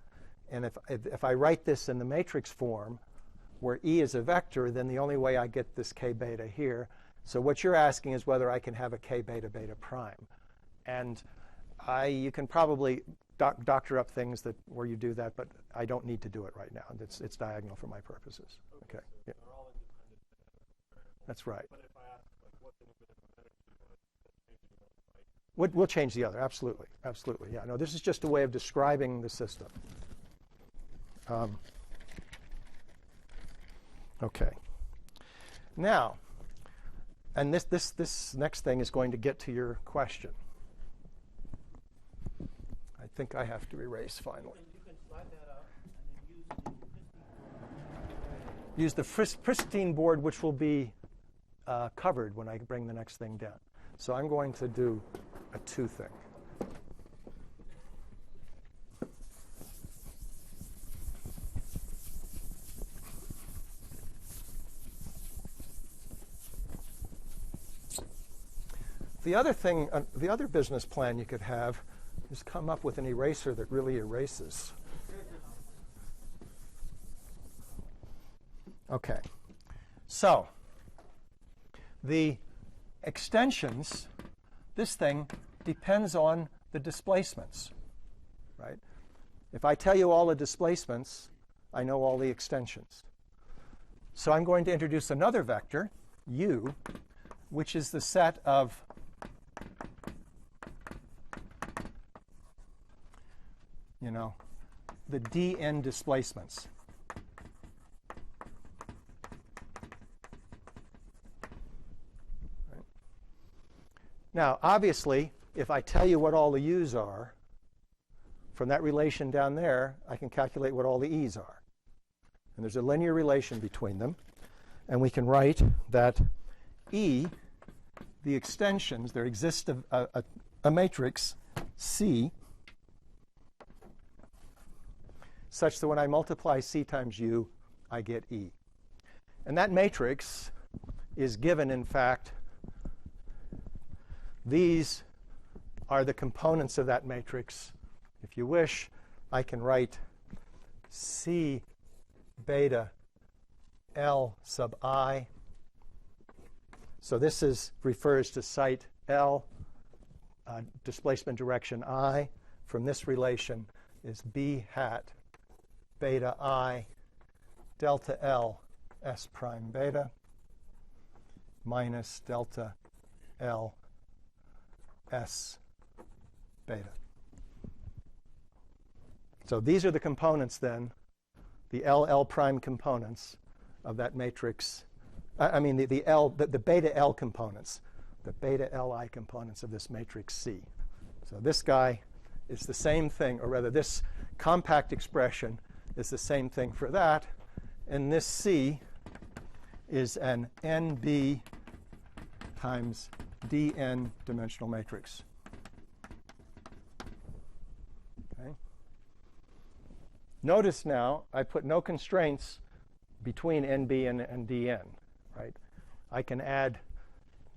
And if I write this in the matrix form, where E is a vector, then the only way I get this K beta here. So what you're asking is whether I can have a K beta beta prime. And you can probably doctor up things where you do that, but I don't need to do it right now. It's diagonal for my purposes. Okay. Yeah. That's right. But if I ask, what's an energy, We'll change the other. Absolutely. Absolutely. Yeah. No, this is just a way of describing the system. Okay. Now, and this next thing is going to get to your question. I think I have to erase finally. You can slide that up and then Use the pristine board, which will be covered when I bring the next thing down. So I'm going to do a 2 thing. The other thing, the other business plan you could have is come up with an eraser that really erases. Okay. So the extensions, this thing depends on the displacements, right? If I tell you all the displacements, I know all the extensions. So I'm going to introduce another vector, U, which is the set of the dn displacements. Right. Now, obviously, if I tell you what all the u's are, from that relation down there, I can calculate what all the e's are. And there's a linear relation between them. And we can write that E, the extensions, there exists a matrix C such that when I multiply C times U, I get E. And that matrix is given, in fact, these are the components of that matrix. If you wish, I can write C beta L sub I. So this refers to site L, displacement direction I. From this relation is B hat beta I delta L S prime beta. minus delta L S beta. So these are the components then, the L prime components of that matrix. I mean the beta L components, the beta Li components of this matrix C. So this guy is the same thing, or rather this compact expression is the same thing for that. And this C is an NB times dn dimensional matrix. Okay. Notice now I put no constraints between NB and dn, right? I can add,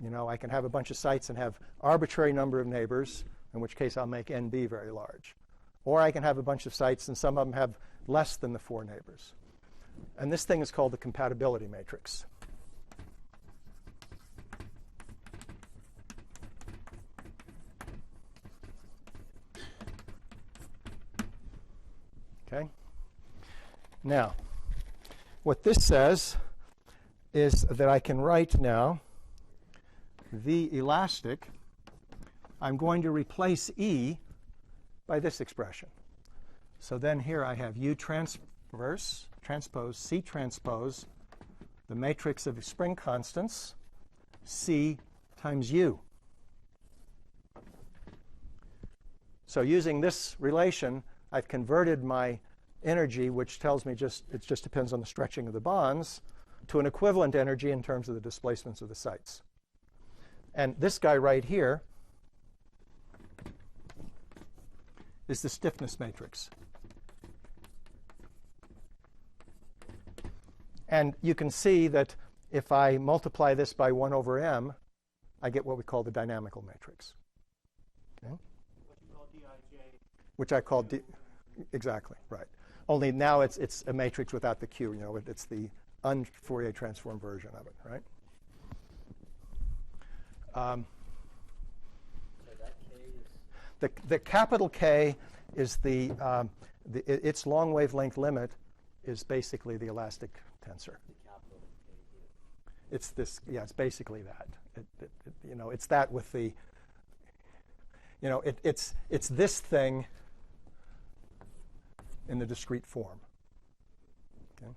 I can have a bunch of sites and have arbitrary number of neighbors, in which case I'll make NB very large. Or I can have a bunch of sites and some of them have less than the 4 neighbors. And this thing is called the compatibility matrix. Okay? Now, what this says is that I can write now V elastic. I'm going to replace E by this expression. So then here I have U transpose C transpose, the matrix of spring constants, C times U. So using this relation, I've converted my energy, which tells me it just depends on the stretching of the bonds, to an equivalent energy in terms of the displacements of the sites. And this guy right here is the stiffness matrix. And you can see that if I multiply this by 1 over m, I get what we call the dynamical matrix. Okay? What you call Dij. Which I call exactly, right. Only now it's a matrix without the Q. It's the un-Fourier transform version of it, right? So that K is The capital K is its long wavelength limit is basically the elastic tensor. the capital K here. It's this, yeah, it's basically that. It's that with the, it's this thing in the discrete form. Okay.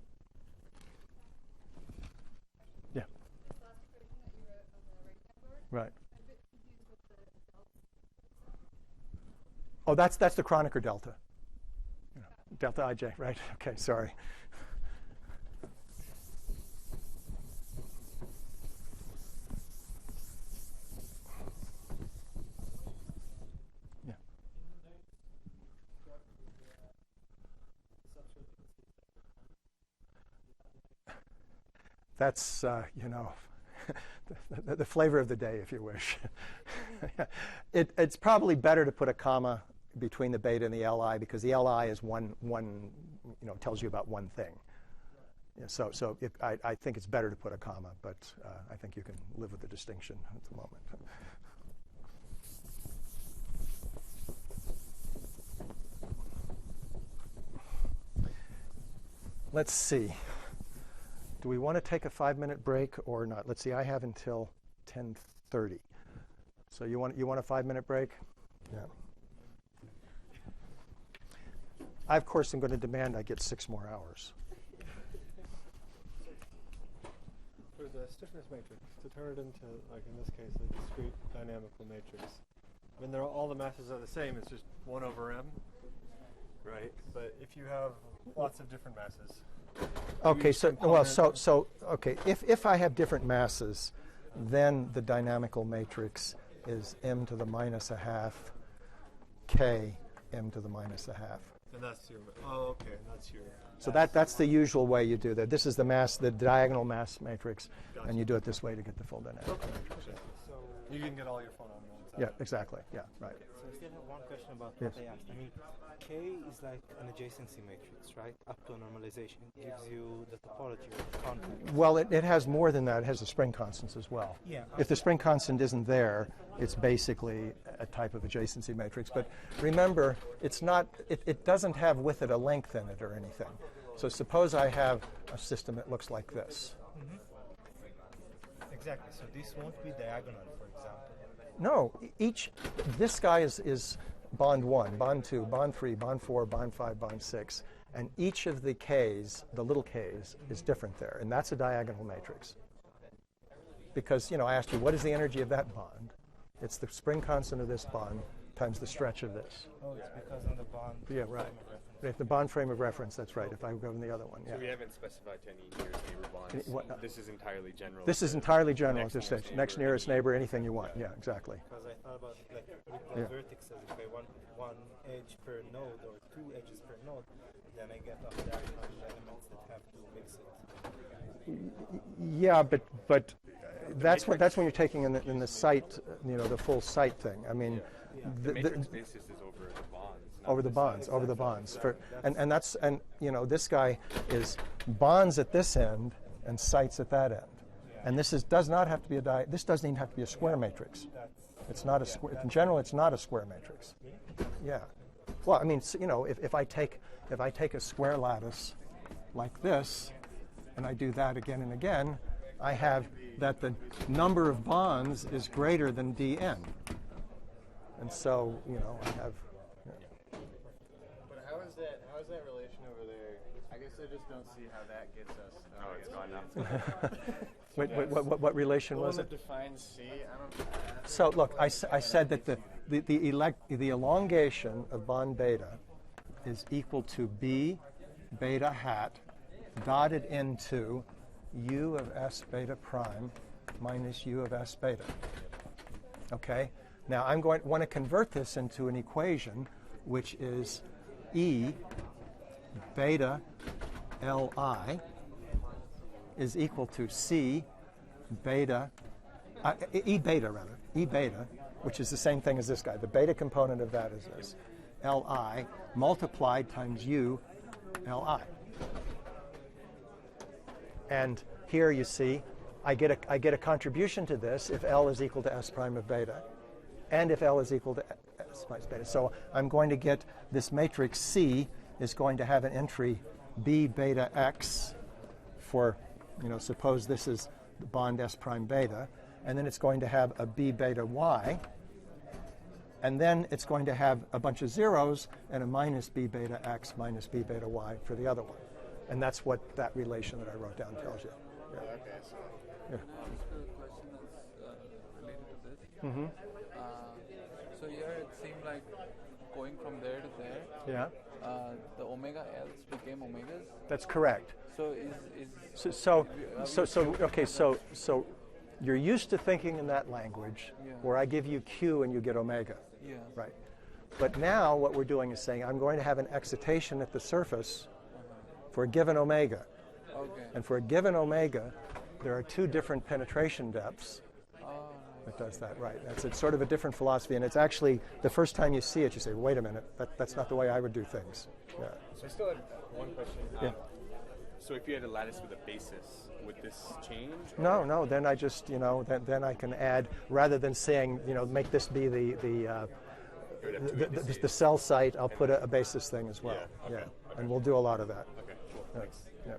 Yeah. Right. Oh, that's the Kronecker delta. Delta Ij, right? Okay, sorry. Yeah. That's, the flavor of the day, if you wish. It's probably better to put a comma between the beta and the Li, because the Li is one tells you about one thing. Yeah, so I think it's better to put a comma, but I think you can live with the distinction at the moment. Let's see. Do we want to take a 5-minute break or not? Let's see. I have until 10:30. So you want a 5-minute break? Yeah. I, of course, am going to demand I get 6 more hours. For the stiffness matrix, to turn it into, like in this case, a discrete dynamical matrix, I mean, all the masses are the same. It's just 1 over m, right? But if you have lots of different masses. Okay, okay. If I have different masses, then the dynamical matrix is m to the minus a half k m to the minus a half. And that's your, oh, okay, that's your. So that's the usual way you do that. This is the diagonal mass matrix, Gotcha. And you do it this way to get the full dynamical matrix. Yeah. So you can get all your phone on one side. Yeah, exactly. Yeah, right. So I still have one question about Yes. what I asked. I mean, K is like an adjacency matrix, right? Up to a normalization. It gives you the topology of the contact. Well, it has more than that. It has the spring constants as well. Yeah. If the spring constant isn't there, it's basically a type of adjacency matrix. But remember, it's not. It doesn't have with it a length in it or anything. So suppose I have a system that looks like this. Mm-hmm. Exactly. So this won't be diagonal, for example. No, this guy is bond 1, bond 2, bond 3, bond 4, bond 5, bond 6. And each of the k's, the little k's, is different there. And that's a diagonal matrix. Because, I asked you, what is the energy of that bond? It's the spring constant of this bond times the stretch of this. Oh, it's because on the bond. Yeah, right. If the bond frame of reference, that's right. If I go in the other one, yeah. So we haven't specified to any nearest neighbor bonds. This is entirely general. This is entirely general at this stage. Next nearest neighbor, anything you want. Yeah, exactly. Because I thought about it with the vertexes. If I want one edge per node or 2 edges per node, then I get off diagonal elements that have to mix it. Yeah, but that's when you're taking in the site, the full site thing. I mean, the matrix basis is over the bonds. Over the bonds. And this guy is bonds at this end and sites at that end. And this does not have to be this doesn't even have to be a square matrix. It's not a square. In general, it's not a square matrix. Yeah. Well, I mean, if I take a square lattice like this, and I do that again and again, I have that the number of bonds is greater than dn. And so, I have. But how is that relation over there? I guess I just don't see how that gets us. Oh, it's gone now. Wait, what relation was it? Defines C. I don't. So look, I said that the elongation of bond beta is equal to b beta hat dotted into u of s beta prime minus u of s beta. Okay? Now I'm going to want to convert this into an equation which is E beta Li is equal to C beta, E beta, which is the same thing as this guy. The beta component of that is this, Li multiplied times U Li. And here you see, I get a contribution to this if L is equal to S prime of beta, and if L is equal to S prime of beta. So I'm going to get this matrix C is going to have an entry B beta X for, suppose this is the bond S prime beta, and then it's going to have a B beta Y, and then it's going to have a bunch of zeros and a minus B beta X minus B beta Y for the other one. And that's what that relation that I wrote down tells you. Yeah. Okay, so. Yeah. A question that's related to this. Mm-hmm. So here it seemed like going from there to there. Yeah. The omega L's became omegas. That's correct. So So you're used to thinking in that language, where I give you Q and you get omega. Yeah. Right. But now what we're doing is saying I'm going to have an excitation at the surface for a given omega. Okay. And for a given omega, there are 2 different penetration depths. That does that, right. It's sort of a different philosophy, and it's actually, the first time you see it, you say, wait a minute, that's not the way I would do things. Yeah. So I still have one question. Yeah. So if you had a lattice with a basis, would this change? No, then I just, then I can add, rather than saying, make this be the cell site, I'll put a basis thing as well. Yeah, okay, yeah. And we'll do a lot of that. Okay, cool, thanks. Yeah.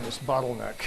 This bottleneck.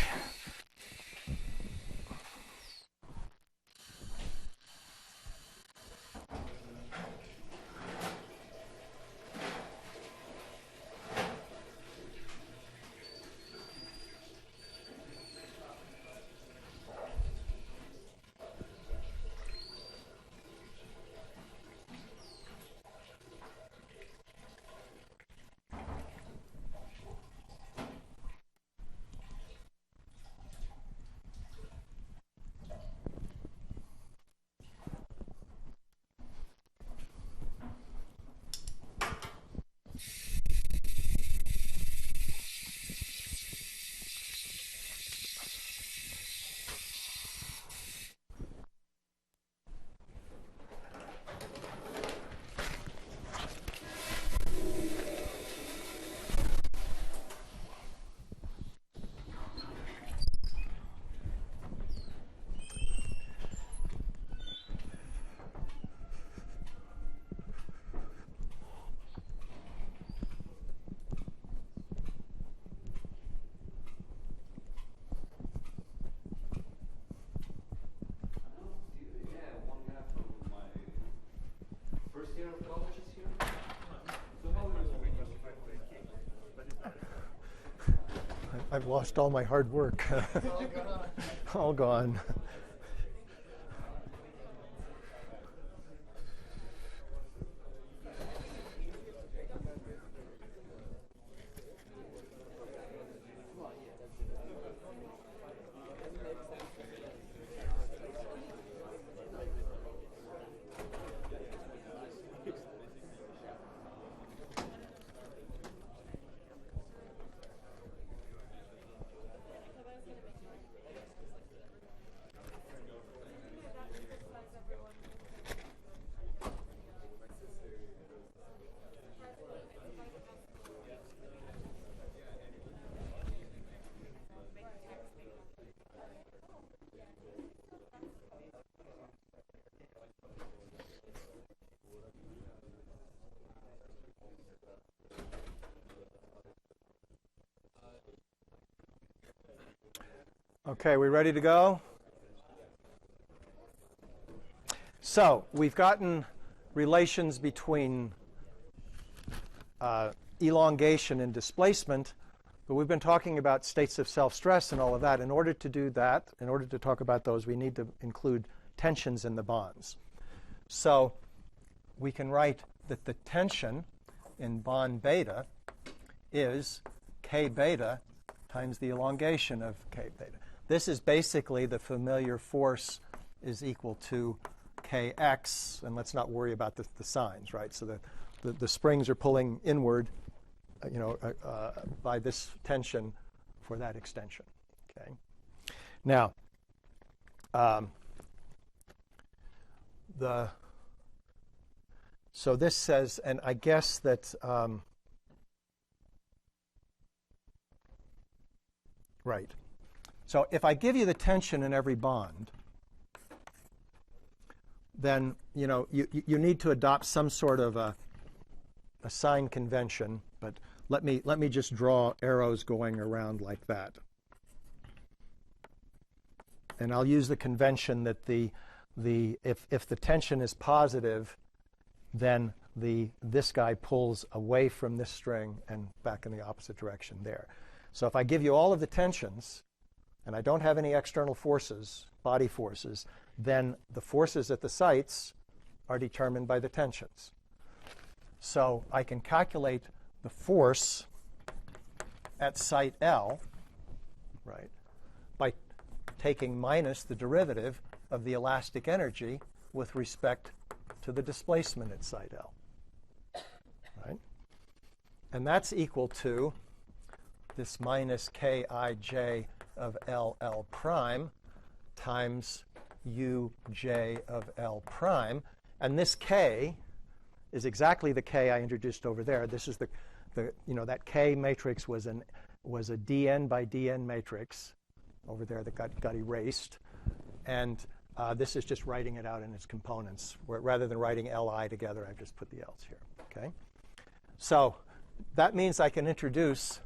I've lost all my hard work. All gone. Okay, we ready to go? So we've gotten relations between elongation and displacement, but we've been talking about states of self-stress and all of that. In order to do that, in order to talk about those, we need to include tensions in the bonds. So we can write that the tension in bond beta is K beta times the elongation of K beta. This is basically the familiar force is equal to Kx, and let's not worry about the signs, right? So the springs are pulling inward, by this tension for that extension. Okay. Now, so this says, and I guess that right. So if I give you the tension in every bond, then you need to adopt some sort of a sign convention. But let me just draw arrows going around like that. And I'll use the convention that if the tension is positive, then this guy pulls away from this string and back in the opposite direction there. So if I give you all of the tensions, and I don't have any external forces, body forces, then the forces at the sites are determined by the tensions. So I can calculate the force at site L, right, by taking minus the derivative of the elastic energy with respect to the displacement at site L, right? And that's equal to this minus Kij of LL prime times Uj of L prime. And this K is exactly the K I introduced over there. This is that K matrix was a dn by dn matrix over there that got erased. And this is just writing it out in its components. Rather than writing Li together, I've just put the L's here. Okay? So that means I can introduce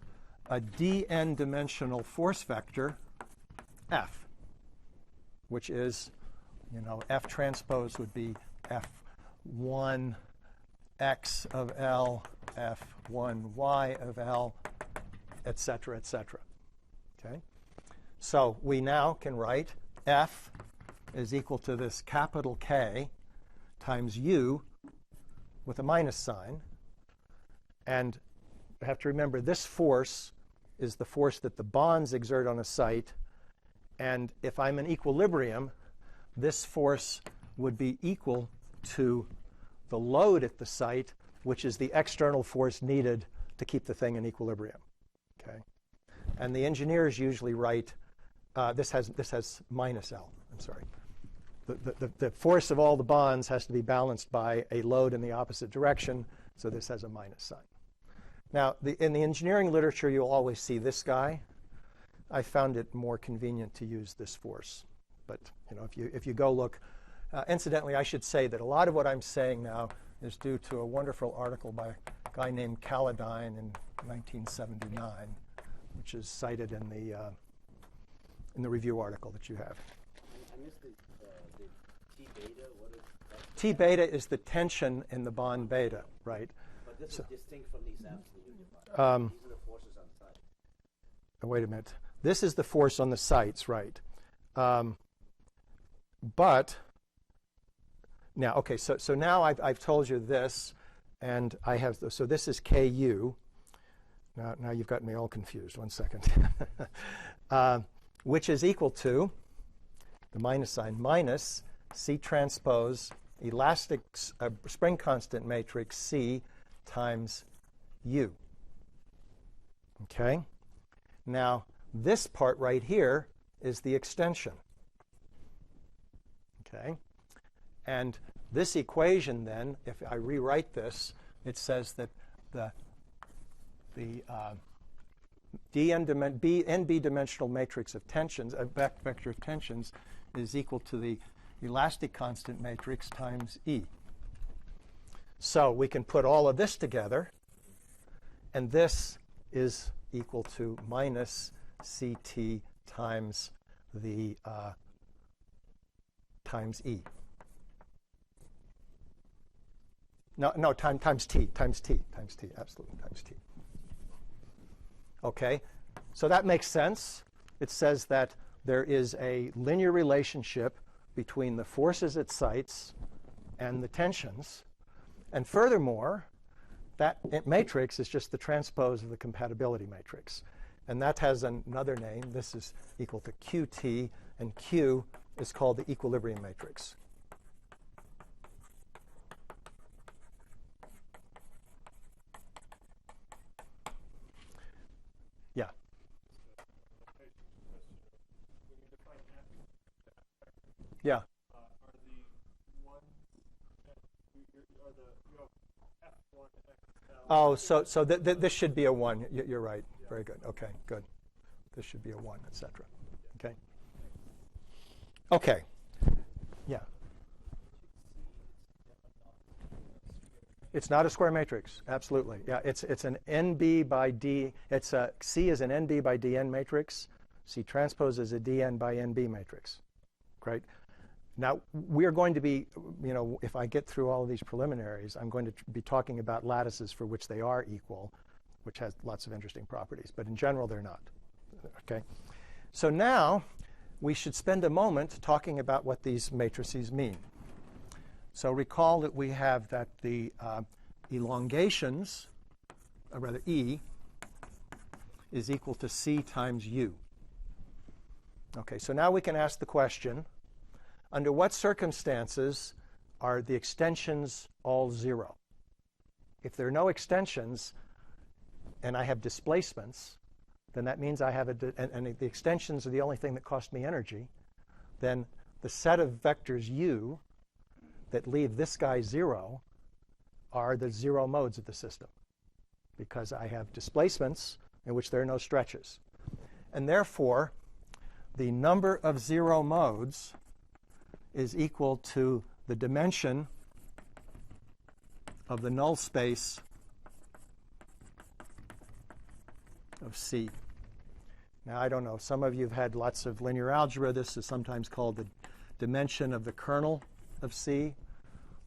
a dn dimensional force vector F, which is, F transpose would be F1 x of L, F1 y of L, et cetera, et cetera. Okay? So we now can write F is equal to this capital K times U with a minus sign. And you have to remember this force is the force that the bonds exert on a site. And if I'm in equilibrium, this force would be equal to the load at the site, which is the external force needed to keep the thing in equilibrium. Okay? And the engineers usually write, this has minus L, I'm sorry. The force of all the bonds has to be balanced by a load in the opposite direction, so this has a minus sign. Now, in the engineering literature, you'll always see this guy. I found it more convenient to use this force. But if you go look, incidentally, I should say that a lot of what I'm saying now is due to a wonderful article by a guy named Calladine in 1979, which is cited in the review article that you have. I missed the T beta. What is that? T beta is the tension in the bond beta, right? But this is distinct from these absolute unifiers. These are the forces on site. wait a minute. This is the force on the sites, right? But now, okay, so now I've told you this, and I have, so this is Ku. Now you've got me all confused. 1 second. Which is equal to the minus sign minus C transpose elastic spring constant matrix C times U. Okay? Now, this part right here is the extension. Okay? And this equation then, if I rewrite this, it says that the NB dimensional matrix of tensions, a vector of tensions, is equal to the elastic constant matrix times E. So we can put all of this together, and this is equal to minus CT times the times E. No, times T, absolutely, times T. Okay, so that makes sense. It says that there is a linear relationship between the forces at sites and the tensions. And furthermore, that matrix is just the transpose of the compatibility matrix. And that has another name. This is equal to QT, and Q is called the equilibrium matrix. Yeah. Yeah. Oh, so this should be a 1. You're right. Very good. Okay, good. This should be a 1, etc. Okay. Okay. Yeah. It's not a square matrix. Absolutely. Yeah. It's an NB by D. It's a C is an NB by DN matrix. C transpose is a DN by NB matrix. Great. Now, we're going to be, if I get through all of these preliminaries, I'm going to be talking about lattices for which they are equal, which has lots of interesting properties. But in general, they're not. Okay? So now, we should spend a moment talking about what these matrices mean. So recall that we have that the elongations, or rather E, is equal to C times U. Okay, so now we can ask the question, under what circumstances are the extensions all 0? If there are no extensions and I have displacements, then that means I have and the extensions are the only thing that cost me energy, then the set of vectors U that leave this guy 0 are the 0 modes of the system, because I have displacements in which there are no stretches. And therefore, the number of 0 modes is equal to the dimension of the null space of C. Now, I don't know. Some of you have had lots of linear algebra. This is sometimes called the dimension of the kernel of C.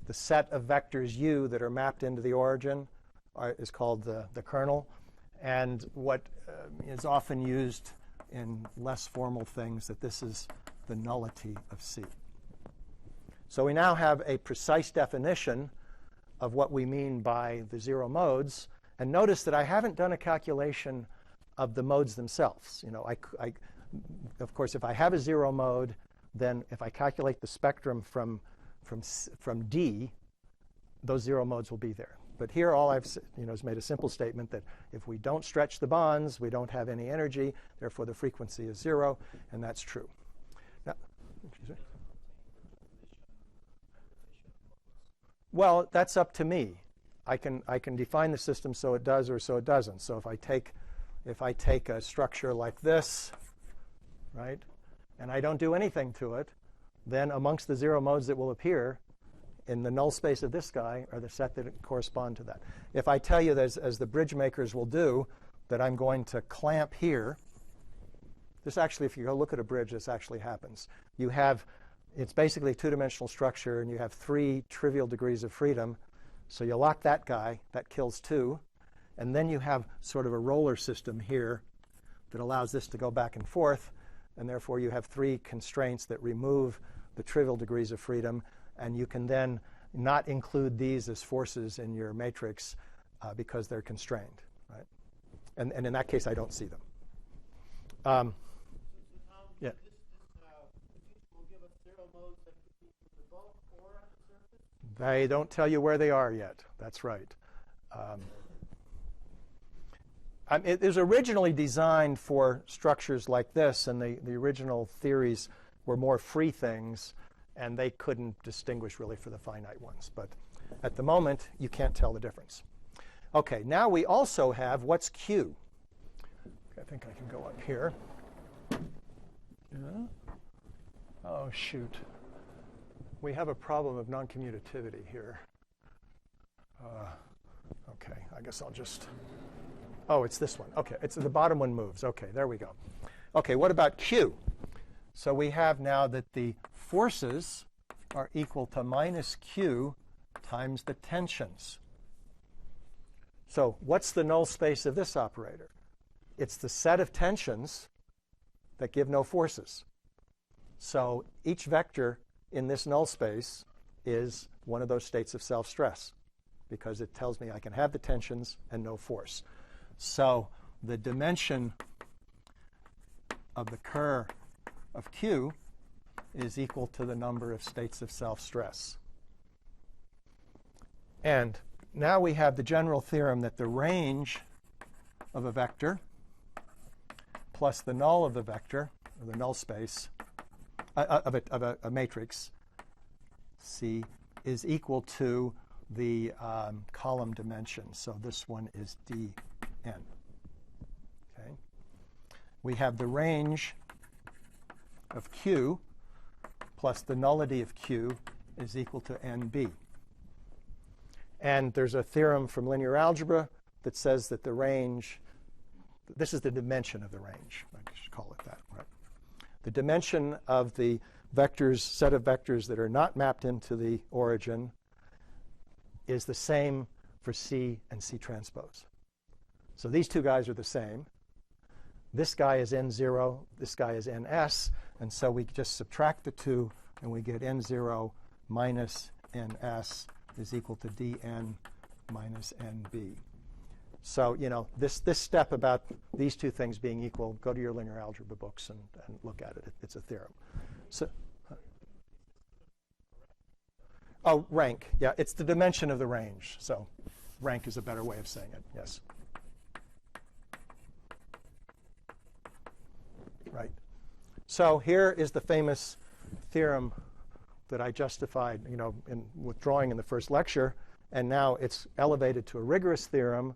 The set of vectors U that are mapped into the origin is called the kernel. And what is often used in less formal things, that this is the nullity of C. So we now have a precise definition of what we mean by the 0 modes. And notice that I haven't done a calculation of the modes themselves. Of course, if I have a 0 mode, then if I calculate the spectrum from D, those 0 modes will be there. But here all I've is made a simple statement that if we don't stretch the bonds, we don't have any energy. Therefore, the frequency is 0, and that's true. Now, well, that's up to me. I can define the system so it does or so it doesn't. So if I take a structure like this, right, and I don't do anything to it, then amongst the 0 modes that will appear in the null space of this guy are the set that correspond to that. If I tell you, that, as the bridge makers will do, that I'm going to clamp here, this actually, if you go look at a bridge, this actually happens. It's basically a 2-dimensional structure, and you have 3 trivial degrees of freedom. So you lock that guy, that kills 2. And then you have sort of a roller system here that allows this to go back and forth, and therefore you have 3 constraints that remove the trivial degrees of freedom, and you can then not include these as forces in your matrix because they're constrained, right? And in that case, I don't see them. Tom, Yeah. this will give us 0 modes that could be above or at the surface? They don't tell you where they are yet. That's right. It was originally designed for structures like this, and the original theories were more free things, and they couldn't distinguish really for the finite ones. But at the moment, you can't tell the difference. OK, now we also have what's Q. I think I can go up here. Yeah. Oh, shoot. We have a problem of non-commutativity here. OK, I guess I'll just... Oh, it's this one. OK, it's the bottom one moves. OK, there we go. OK, what about Q? So we have now that the forces are equal to minus Q times the tensions. So what's the null space of this operator? It's the set of tensions that give no forces. So each vector in this null space is one of those states of self-stress because it tells me I can have the tensions and no force. So the dimension of the kerr of Q is equal to the number of states of self-stress. And now we have the general theorem that the range of a vector plus the null of the vector, or the null space, of a matrix, C, is equal to the column dimension. So this one is dn. Okay. We have the range of Q plus the nullity of Q is equal to NB. And there's a theorem from linear algebra that says that the range, this is the dimension of the range. I should call it that, right? The dimension of the vectors, set of vectors that are not mapped into the origin is the same for C and C transpose. So these two guys are the same. This guy is N0, this guy is NS, and so we just subtract the two, and we get N0 minus NS is equal to dn minus nb. So, you know, this step about these two things being equal, go to your linear algebra books and look at it. It's a theorem. So, oh, rank. Yeah, it's the dimension of the range. So rank is a better way of saying it, yes. Right. So here is the famous theorem that I justified, you know, in withdrawing in the first lecture, and now it's elevated to a rigorous theorem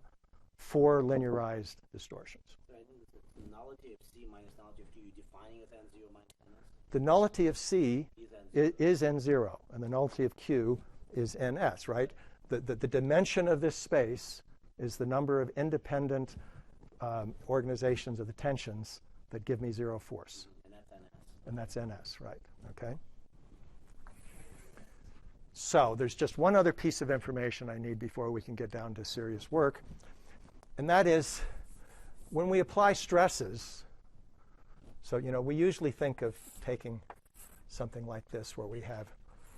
for linearized distortions. So I think it's the nullity of C minus nullity of Q, you're defining as N0 minus NS? The nullity of C is N0, and the nullity of Q is NS, right? The dimension of this space is the number of independent organizations of the tensions that give me zero force. And that's NS. And that's NS, right? Okay. So there's just one other piece of information I need before we can get down to serious work. And that is when we apply stresses, so, you know, we usually think of taking something like this where we have,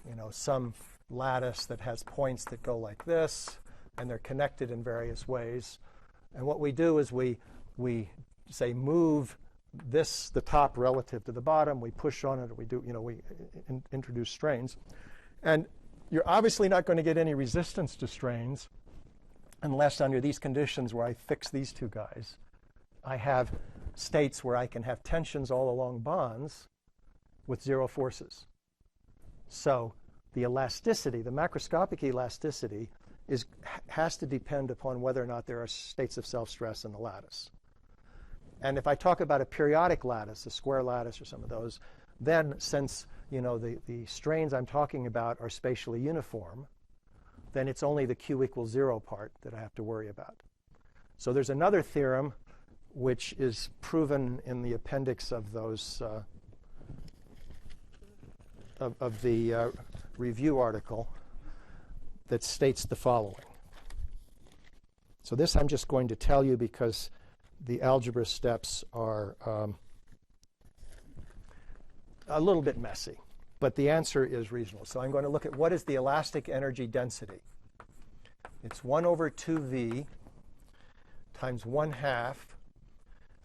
you know, some lattice that has points that go like this, and they're connected in various ways. And what we do is we say move this, the top relative to the bottom, we push on it, we do, you know, we introduce strains. And you're obviously not going to get any resistance to strains unless under these conditions where I fix these two guys, I have states where I can have tensions all along bonds with zero forces. So the elasticity, the macroscopic elasticity, has to depend upon whether or not there are states of self-stress in the lattice. And if I talk about a periodic lattice, a square lattice or some of those, then since, you know, the strains I'm talking about are spatially uniform, then it's only the Q equals 0 part that I have to worry about. So there's another theorem which is proven in the appendix of those of the review article that states the following. So this I'm just going to tell you because the algebra steps are a little bit messy, but the answer is reasonable. So I'm going to look at what is the elastic energy density. It's 1 over 2v times 1/2.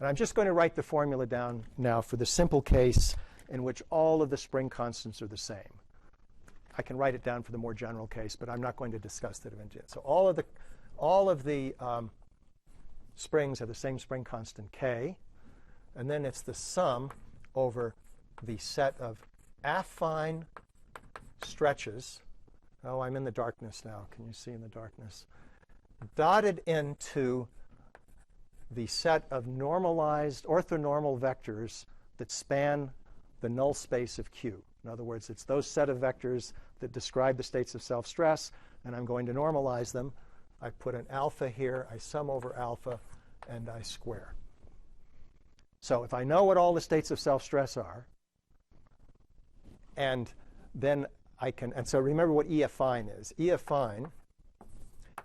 And I'm just going to write the formula down now for the simple case in which all of the spring constants are the same. I can write it down for the more general case, but I'm not going to discuss that event yet. So all of the springs have the same spring constant k, and then it's the sum over the set of affine stretches. Oh, I'm in the darkness now. Can you see in the darkness? Dotted into the set of normalized orthonormal vectors that span the null space of Q. In other words, it's those set of vectors that describe the states of self-stress, and I'm going to normalize them. I put an alpha here, I sum over alpha, and I square. So if I know what all the states of self-stress are, and then I can, and so remember what E affine is. E affine,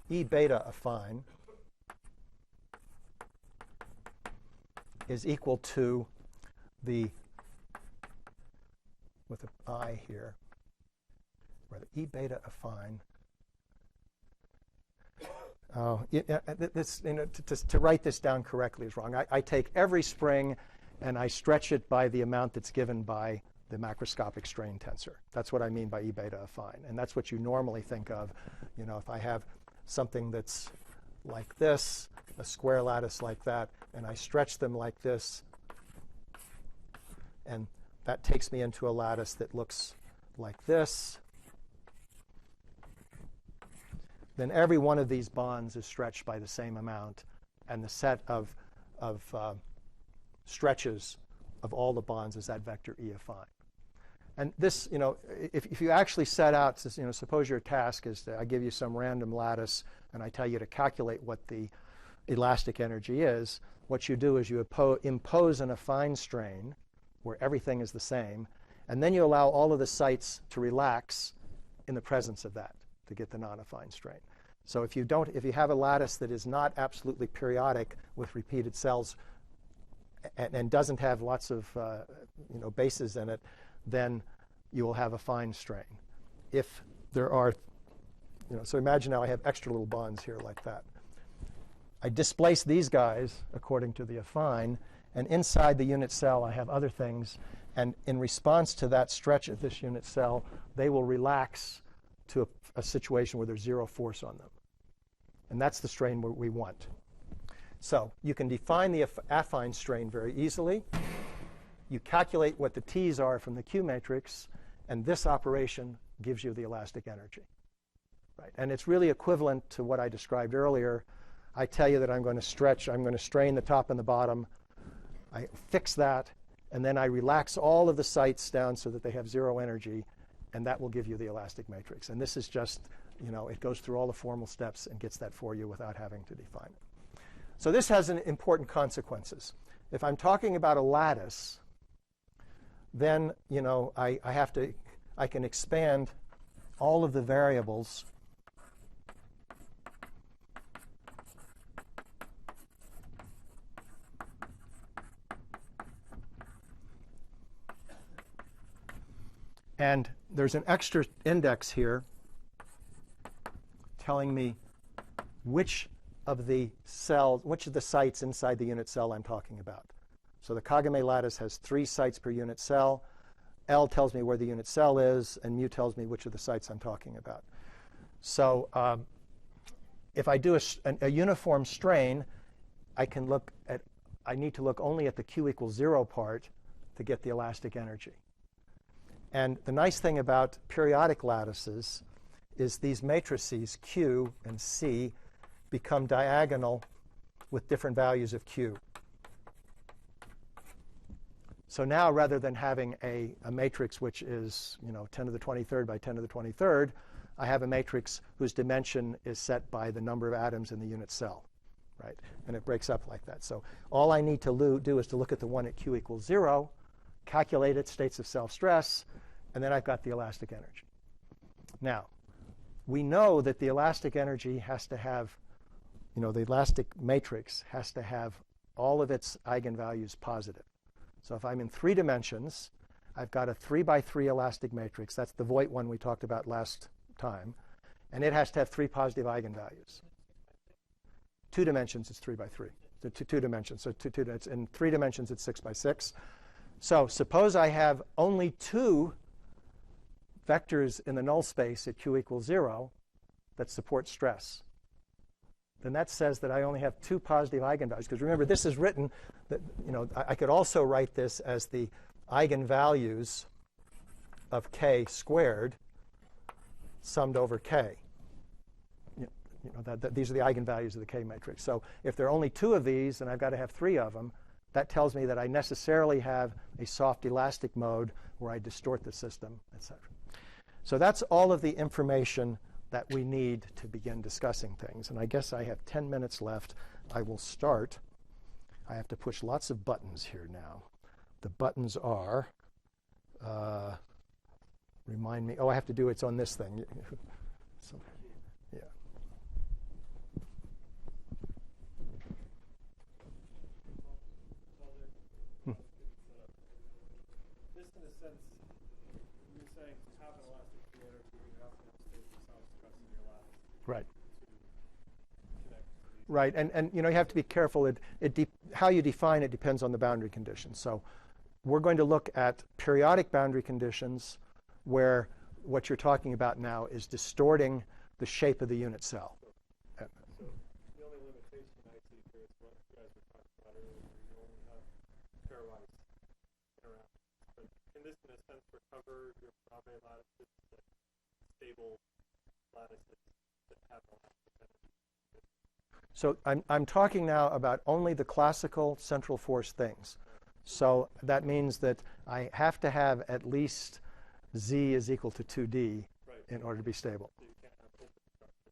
E beta affine, is equal to the, with an I here, rather E beta affine. Oh, this, to write this down correctly is wrong. I take every spring and I stretch it by the amount that's given by the macroscopic strain tensor. That's what I mean by E beta affine. And that's what you normally think of. You know, if I have something that's like this, a square lattice like that, and I stretch them like this, and that takes me into a lattice that looks like this, then every one of these bonds is stretched by the same amount, and the set of stretches of all the bonds is that vector E affine. And this, you know, if you actually set out, you know, suppose your task is that I give you some random lattice and I tell you to calculate what the elastic energy is, what you do is you impose an affine strain where everything is the same, and then you allow all of the sites to relax in the presence of that to get the non-affine strain. So if you have a lattice that is not absolutely periodic with repeated cells and doesn't have lots of bases in it, then you will have a fine strain. If there are, so imagine now I have extra little bonds here like that. I displace these guys according to the affine, and inside the unit cell I have other things, and in response to that stretch of this unit cell, they will relax to a situation where there's zero force on them. And that's the strain we want. So you can define the affine strain very easily. You calculate what the T's are from the Q matrix, and this operation gives you the elastic energy. Right? And it's really equivalent to what I described earlier. I tell you that I'm going to strain the top and the bottom. I fix that, and then I relax all of the sites down so that they have zero energy, and that will give you the elastic matrix. And this is just, it goes through all the formal steps and gets that for you without having to define it. So this has important consequences. If I'm talking about a lattice, then I can expand all of the variables and there's an extra index here telling me which of the sites inside the unit cell I'm talking about. So the Kagame lattice has 3 sites per unit cell. L tells me where the unit cell is, and mu tells me which of the sites I'm talking about. So if I do a uniform strain, I need to look only at the Q equals 0 part to get the elastic energy. And the nice thing about periodic lattices is these matrices, Q and C, become diagonal with different values of Q. So now, rather than having a matrix which is 10 to the 23rd by 10 to the 23rd, I have a matrix whose dimension is set by the number of atoms in the unit cell, right? And it breaks up like that. So all I need to do is to look at the one at Q equals 0, calculate its states of self-stress, and then I've got the elastic energy. Now, we know that the elastic energy has to have, the elastic matrix has to have all of its eigenvalues positive. So if I'm in 3 dimensions, I've got a 3 by 3 elastic matrix. That's the Voigt one we talked about last time. And it has to have 3 positive eigenvalues. 2 dimensions, it's 3 by 3. So 2 dimensions. So in 3 dimensions, it's 6 by 6. So suppose I have only 2 vectors in the null space at q equals 0 that support stress. Then that says that I only have 2 positive eigenvalues. Because remember, this is written that, I could also write this as the eigenvalues of k squared summed over k. These are the eigenvalues of the k matrix. So if there are only 2 of these, and I've got to have 3 of them, that tells me that I necessarily have a soft elastic mode where I distort the system, etc. So that's all of the information that we need to begin discussing things. And I guess I have 10 minutes left. I will start. I have to push lots of buttons here now. The buttons are, remind me, I have to do it's on this thing. So, yeah. This, in a sense, you're saying to have an elastic field energy, you have to have states of self-stress in your lattice. Right. To connect to these. Right, and you have to be careful. How you define it depends on the boundary conditions. So we're going to look at periodic boundary conditions where what you're talking about now is distorting the shape of the unit cell. So the only limitation I see here is what you guys were talking about earlier, where you only have pairwise interactions. But can this, in a sense, recover your Bravais lattices, like stable lattices that have elastic energy? So I'm talking now about only the classical central force things. So that means that I have to have at least z is equal to 2d in order to be stable. So you can't have open structures.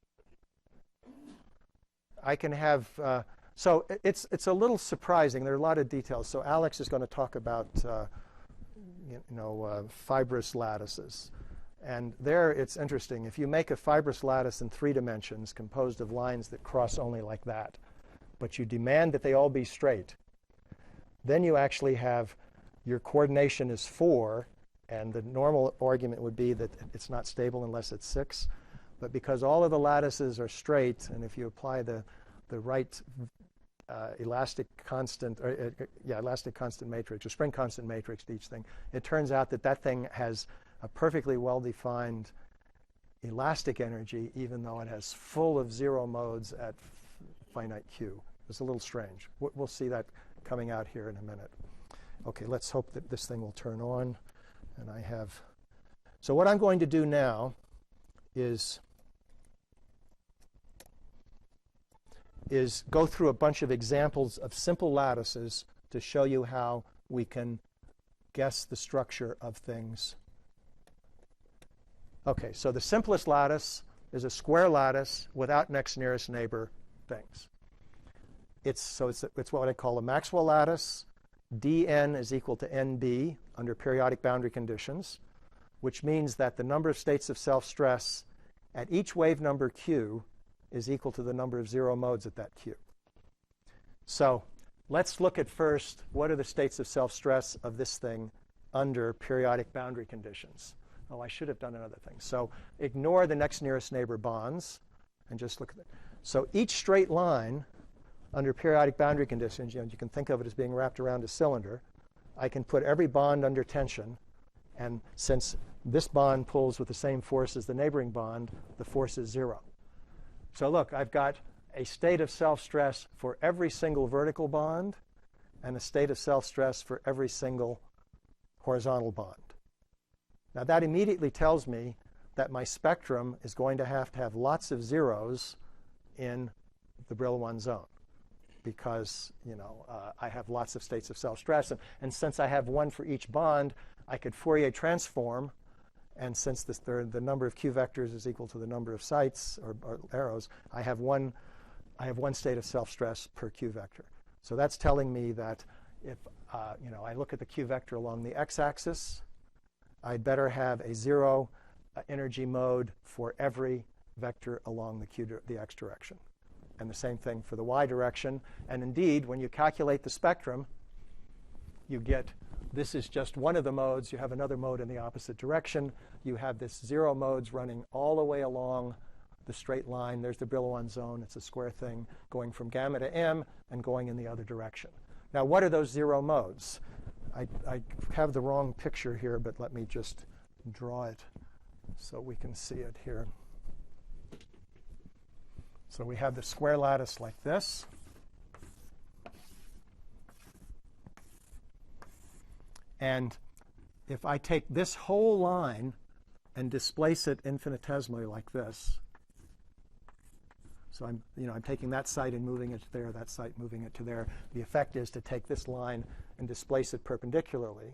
I can have, so it's a little surprising. There are a lot of details. So Alex is going to talk about, fibrous lattices. And there it's interesting. If you make a fibrous lattice in 3 dimensions composed of lines that cross only like that, but you demand that they all be straight, then you actually have your coordination is 4, and the normal argument would be that it's not stable unless it's 6. But because all of the lattices are straight, and if you apply the right elastic constant matrix or spring constant matrix to each thing, it turns out that thing has a perfectly well-defined elastic energy, even though it has full of 0 modes at finite q. It's a little strange. We'll see that coming out here in a minute. OK, let's hope that this thing will turn on. And I have. So what I'm going to do now is go through a bunch of examples of simple lattices to show you how we can guess the structure of things. OK, so the simplest lattice is a square lattice without next nearest neighbor things. It's what I call a Maxwell lattice. dn is equal to nb under periodic boundary conditions, which means that the number of states of self-stress at each wave number q is equal to the number of 0 modes at that q. So let's look at first what are the states of self-stress of this thing under periodic boundary conditions. Oh, I should have done another thing. So ignore the next nearest neighbor bonds and just look at it. So each straight line under periodic boundary conditions, you can think of it as being wrapped around a cylinder. I can put every bond under tension. And since this bond pulls with the same force as the neighboring bond, the force is 0. So look, I've got a state of self-stress for every single vertical bond and a state of self-stress for every single horizontal bond. Now that immediately tells me that my spectrum is going to have lots of zeros in the Brillouin zone, because I have lots of states of self-stress. And since I have one for each bond, I could Fourier transform. And since the number of q vectors is equal to the number of sites or arrows, I have one state of self-stress per q vector. So that's telling me that if I look at the q vector along the x-axis, I'd better have a 0 energy mode for every vector along the x direction. and the same thing for the y direction. And indeed, when you calculate the spectrum, you get, this is just one of the modes. You have another mode in the opposite direction. You have this 0 modes running all the way along the straight line. There's the Brillouin zone. It's a square thing going from gamma to m and going in the other direction. Now, what are those 0 modes? I have the wrong picture here, but let me just draw it so we can see it here. So we have the square lattice like this. And if I take this whole line and displace it infinitesimally like this, so I'm taking that site and moving it to there, that site moving it to there. The effect is to take this line and displace it perpendicularly.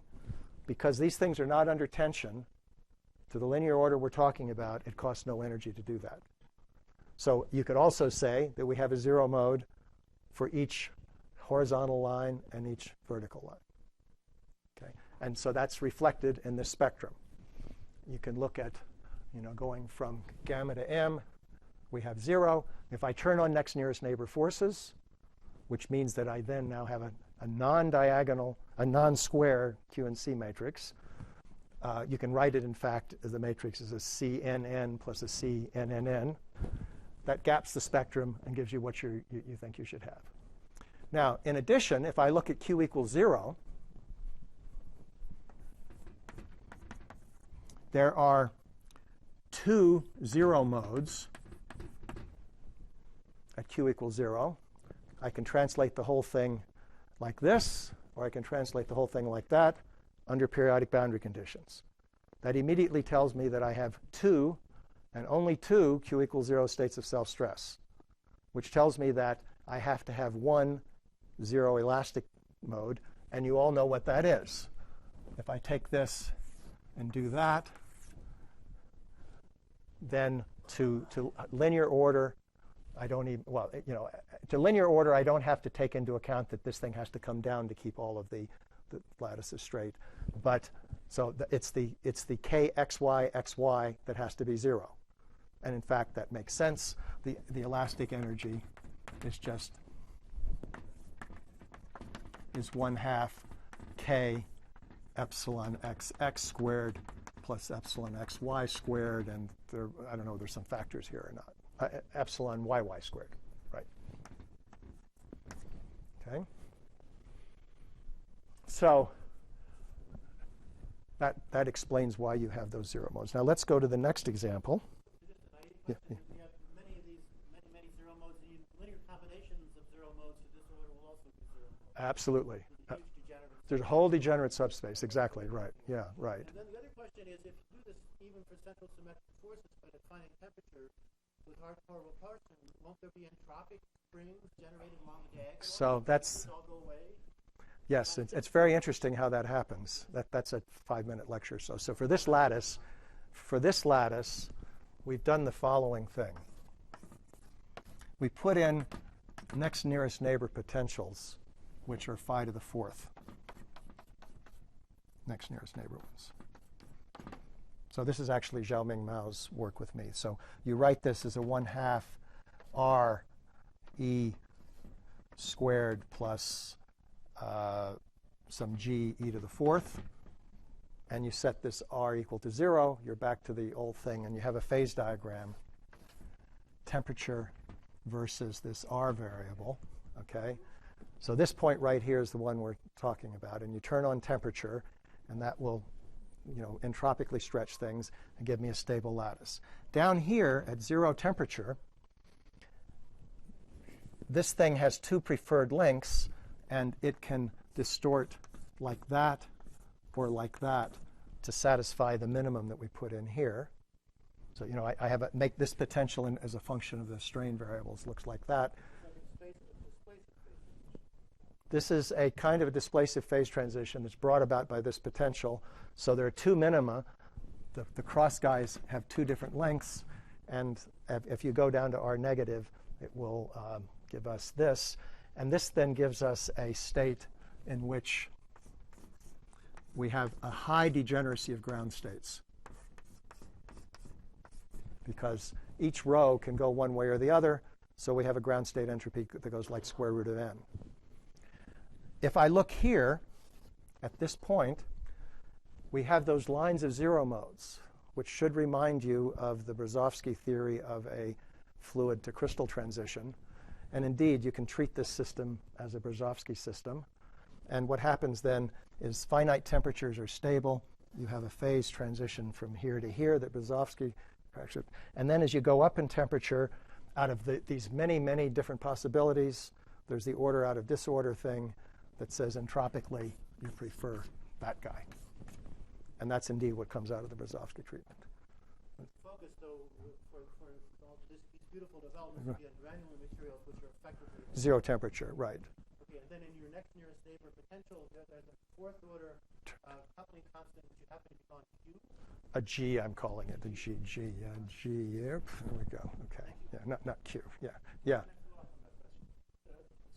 Because these things are not under tension, to the linear order we're talking about, it costs no energy to do that. So you could also say that we have a 0 mode for each horizontal line and each vertical line. Okay? And so that's reflected in this spectrum. You can look at, going from gamma to m, we have 0. If I turn on next nearest neighbor forces, which means that I then now have a non-diagonal, a non-square Q and C matrix, you can write it, in fact, as the matrix is a CNN plus a CNNN. That gaps the spectrum and gives you what you think you should have. Now, in addition, if I look at Q equals 0, there are 2 0 modes at Q equals 0. I can translate the whole thing like this, or I can translate the whole thing like that under periodic boundary conditions. That immediately tells me that I have 2, and only 2, Q equals 0 states of self-stress, which tells me that I have to have 1 0 elastic mode, and you all know what that is. If I take this and do that, then to linear order, I don't even, to linear order, I don't have to take into account that this thing has to come down to keep all of the lattices straight. But so it's the kxy that has to be 0. And in fact, that makes sense. The elastic energy is 1/2 k epsilon xx squared plus epsilon xy squared, and I don't know if there's some factors here or not. Epsilon yy squared, right? Okay. So that explains why you have those 0 modes. Now let's go to the next example. Yeah. We have many of these, many 0 modes. The linear combinations of 0 modes to this order will also be 0 modes. Absolutely. There's There's a a huge degenerate whole degenerate subspace. Exactly. Right. Yeah. Right. And then the other question is, if you do this even for central symmetric forces by defining temperature with hardcore repulsion, won't there be entropic springs generated along the diagonal? So that's, all go away? yes, it's very interesting how that happens. That's a 5-minute lecture. So for this lattice, we've done the following thing. We put in next nearest neighbor potentials, which are phi to the 4th. Next nearest neighbor ones. So this is actually Xiaoming Mao's work with me. So you write this as a 1/2 r e squared plus some g e to the 4th. And you set this r equal to 0. You're back to the old thing. And you have a phase diagram, temperature versus this r variable. Okay? So this point right here is the one we're talking about. And you turn on temperature, and that will entropically stretch things and give me a stable lattice. Down here at 0 temperature, this thing has 2 preferred lengths, and it can distort like that or like that to satisfy the minimum that we put in here. So I have make this potential as a function of the strain variables. Looks like that. This is a kind of a displacive phase transition that's brought about by this potential. So there are 2 minima. The cross guys have 2 different lengths. And if you go down to R negative, it will give us this. And this then gives us a state in which we have a high degeneracy of ground states, because each row can go one way or the other. So we have a ground state entropy that goes like square root of n. If I look here at this point, we have those lines of zero modes, which should remind you of the Brzozowski theory of a fluid to crystal transition. And indeed, you can treat this system as a Brzozowski system. And what happens then is finite temperatures are stable. You have a phase transition from here to here that Brzozowski. And then as you go up in temperature, out of these many, many different possibilities, there's the order out of disorder thing that says entropically you prefer that guy. And that's indeed what comes out of the Brzozowski treatment. Focus, though, for all these beautiful developments would be on granular materials, which are effectively zero temperature, right. Okay, and then in your next nearest neighbor potential, there's a fourth order coupling constant, which you happen to be calling Q. A G, I'm calling it. A G, yeah, G. Yep. There we go. Okay. Yeah, not Q. Yeah, yeah. So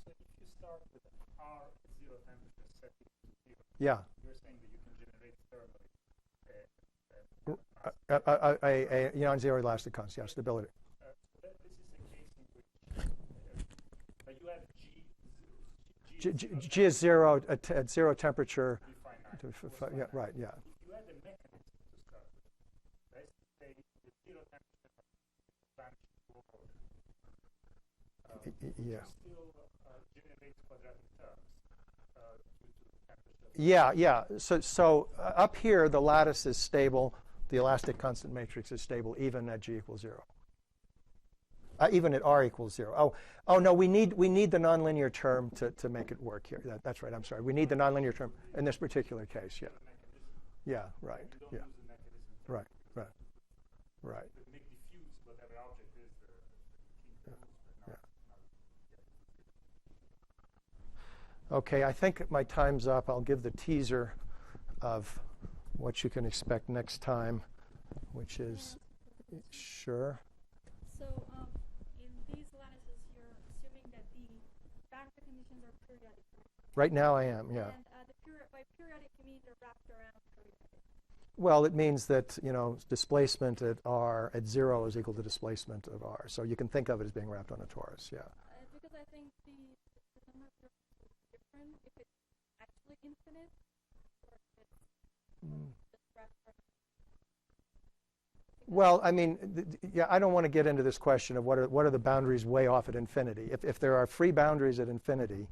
if you start with R at zero temperature set to zero, Yeah. you're saying that you can generate thermally A non-zero elastic constant, yeah, stability. so this is a case in which you have G is zero at zero temperature. finite. Yeah, right, yeah. If you add a mechanism to start with, let's say the zero temperature vanish to order, Yeah. still generates quadratic terms due to the temperature. Yeah, yeah. So up here, the lattice is stable. The elastic constant matrix is stable even at G equals 0. Even at R equals 0. Oh no, we need the nonlinear term to make it work here. That's right. I'm sorry. We need the nonlinear term in this particular case. Yeah. Yeah. Right. Yeah. Right. Right. Right. Make diffuse whatever object is the Okay. I think my time's up. I'll give the teaser of what you can expect next time, which is sure. So in these lattices, you're assuming that the boundary conditions are periodic. Right now I am, yeah. And by periodic, you mean they're wrapped around periodic. Well, it means that, displacement at R at 0 is equal to displacement of R. So you can think of it as being wrapped on a torus, yeah. Because I think the number of terms is different if it's actually infinite or if it's just wrapped around. Well, I mean, I don't want to get into this question of what are the boundaries way off at infinity. If there are free boundaries at infinity,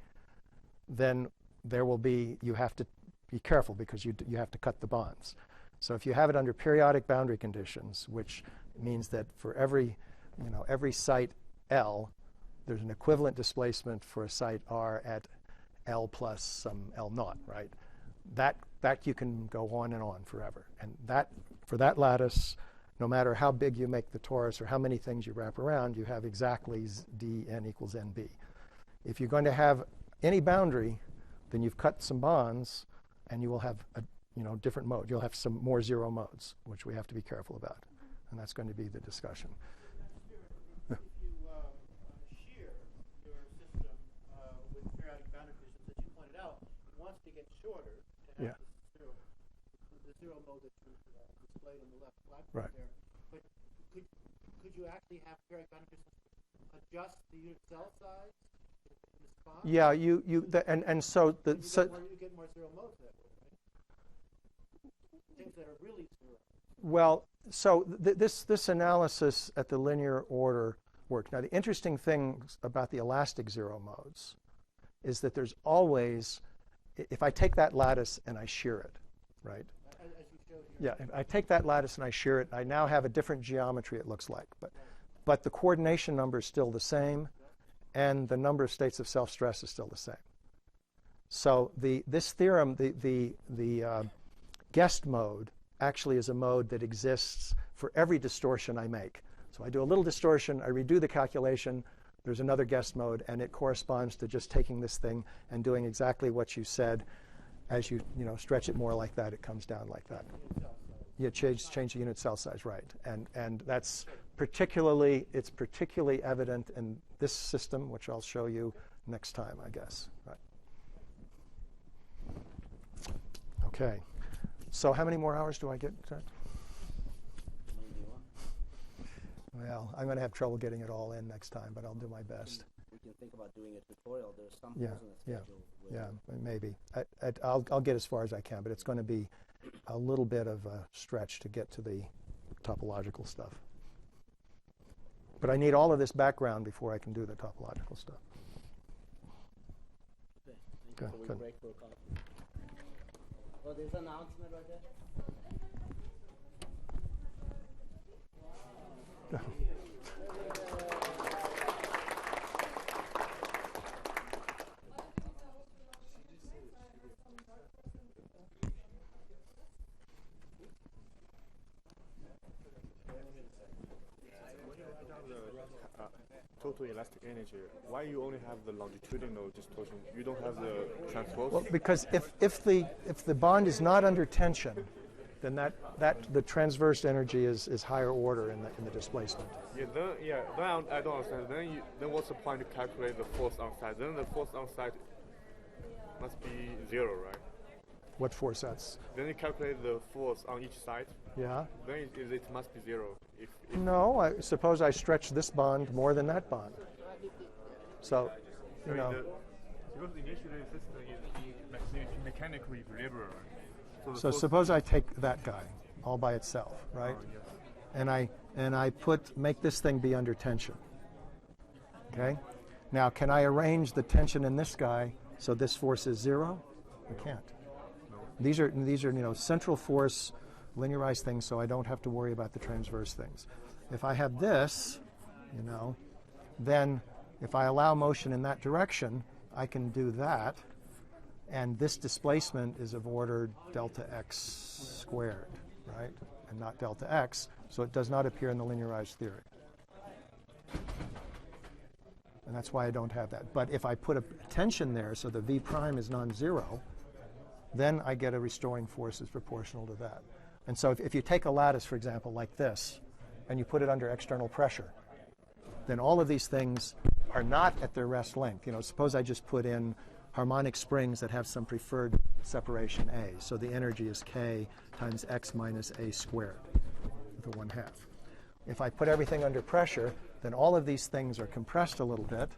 then there will be, you have to be careful because you have to cut the bonds. So if you have it under periodic boundary conditions, which means that for every site L, there's an equivalent displacement for a site R at L plus some L naught, right? That you can go on and on forever. And that for that lattice, no matter how big you make the torus or how many things you wrap around, you have exactly dn equals nb. If you're going to have any boundary, then you've cut some bonds, and you will have a different mode. You'll have some more zero modes, which we have to be careful about, and that's going to be the discussion. If you shear your system with periodic boundary conditions, as you pointed out, it wants to get shorter to have the zero mode that you displayed on the left blackboard there. But could you actually have periodic boundary conditions adjust the unit cell size in response? Yeah, you get more zero modes that way, right? Things that are really zero. Well, so this analysis at the linear order work. Now, the interesting thing about the elastic zero modes is that there's always, if I take that lattice and I shear it, right? As you showed here. Yeah, if I take that lattice and I shear it, I now have a different geometry it looks like. But the coordination number is still the same, and the number of states of self-stress is still the same. So this theorem, the guessed mode, actually is a mode that exists for every distortion I make. So I do a little distortion, I redo the calculation, there's another guessed mode, and it corresponds to just taking this thing and doing exactly what you said. As you stretch it more like that, it comes down like that. Yeah, change the unit cell size, right? And that's particularly evident in this system, which I'll show you next time, I guess. Right. Okay. So how many more hours do I get? Well, I'm going to have trouble getting it all in next time, but I'll do my best. We can think about doing a tutorial. There's some Yeah, course on the yeah, schedule. yeah, maybe. I'll get as far as I can, but it's going to be a little bit of a stretch to get to the topological stuff. But I need all of this background before I can do the topological stuff. Okay, Good, so we good. break for a coffee. Oh, there's an announcement right there. Total elastic energy. Why you only have the longitudinal distortion? You don't have the transpose? Well, because if the bond is not under tension, then the transverse energy is higher order in the displacement. Then I don't understand. Then what's the point to calculate the force on site? Then the force on site must be 0, right? What force that's? Then you calculate the force on each side. Yeah. Then it must be 0. If No, I suppose I stretch this bond more than that bond. So, you know. Because initially the system is in mechanical equilibrium. So suppose I take that guy all by itself, right? Oh, yes. And I make this thing be under tension. Okay? Now, can I arrange the tension in this guy so this force is 0? I can't. No. These are central force linearized things, so I don't have to worry about the transverse things. If I have this, then if I allow motion in that direction, I can do that, and this displacement is of order delta x squared, right? And not delta x, so it does not appear in the linearized theory. And that's why I don't have that. But if I put a tension there so the v prime is non-zero, then I get a restoring force that's proportional to that. And so if you take a lattice, for example, like this, and you put it under external pressure, then all of these things are not at their rest length. Suppose I just put in harmonic springs that have some preferred separation A. So the energy is k times x minus a squared with a 1/2. If I put everything under pressure, then all of these things are compressed a little bit,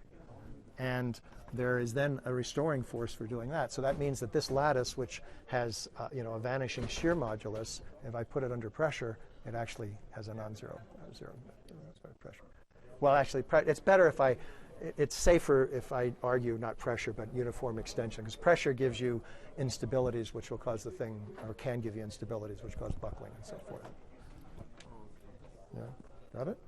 and there is then a restoring force for doing that. So that means that this lattice, which has a vanishing shear modulus, if I put it under pressure, it actually has a non-zero pressure. Well, actually, it's better it's safer if I argue not pressure, but uniform extension, because pressure gives you instabilities which will cause the thing, or can give you instabilities which cause buckling and so forth. Yeah, got it?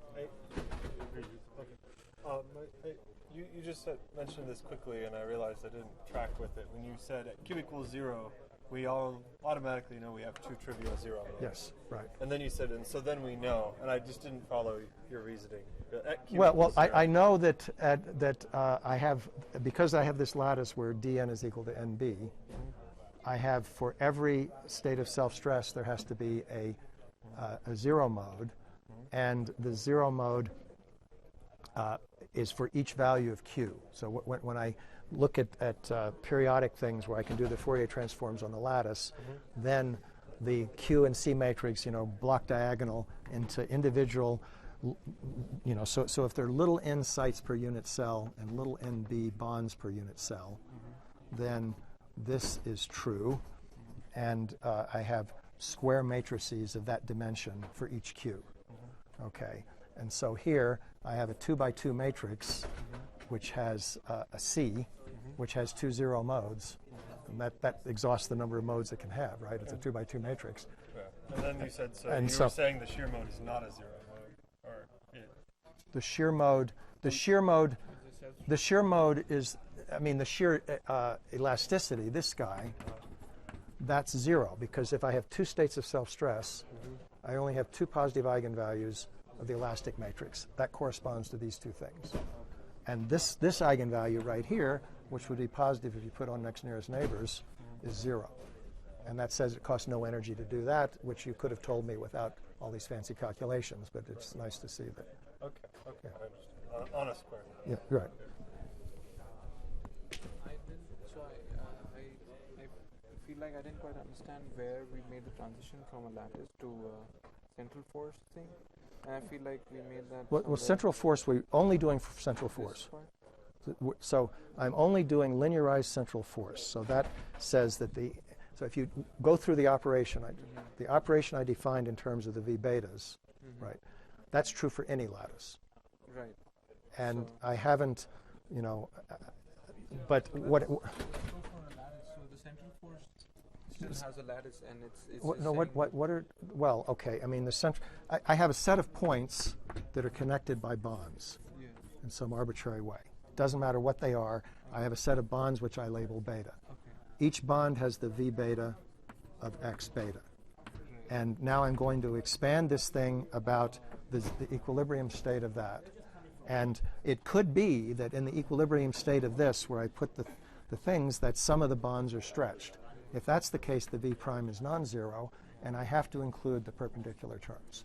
You just mentioned this quickly, and I realized I didn't track with it. When you said at q equals 0, we all automatically know we have 2 trivial 0 modes. Yes, right. And then you said, and so then we know, and I just didn't follow your reasoning. Well, I know that I have, because I have this lattice where dn is equal to nb, I have for every state of self-stress there has to be a 0 mode, and the 0 mode is for each value of q. So when I look at periodic things where I can do the Fourier transforms on the lattice, then the Q and C matrix, block diagonal into individual, so if there are little n sites per unit cell and little nb bonds per unit cell, then this is true, and I have square matrices of that dimension for each Q. Okay, and so here I have a 2x2 matrix which has a C, which has 2 0 modes. And that exhausts the number of modes it can have, right? It's a 2x2 matrix. Yeah. And then you said, you were saying the shear mode is not a 0 mode, or the shear mode is, the shear elasticity, this guy, that's 0, because if I have 2 states of self-stress, I only have 2 positive eigenvalues of the elastic matrix. That corresponds to these 2 things. And this eigenvalue right here, which would be positive if you put on next nearest neighbors, is 0. And that says it costs no energy to do that, which you could have told me without all these fancy calculations, but it's nice to see that. Okay, yeah. I understand. On a square. Yeah, right. I feel like I didn't quite understand where we made the transition from a lattice to a central force thing. And I feel like we made that. Well, central force, we're only doing central force. So I'm only doing linearized central force. So that says that so if you go through the operation, the operation I defined in terms of the V betas, right? That's true for any lattice. Right. And I haven't, but what? So the central force still has a lattice, and it's No, what are? Well, okay. I mean, the central. I have a set of points that are connected by bonds in some arbitrary way. Doesn't matter what they are. I have a set of bonds which I label beta. Each bond has the V beta of X beta. And now I'm going to expand this thing about the equilibrium state of that. And it could be that in the equilibrium state of this, where I put the things, that some of the bonds are stretched. If that's the case, the V prime is non-zero, and I have to include the perpendicular terms.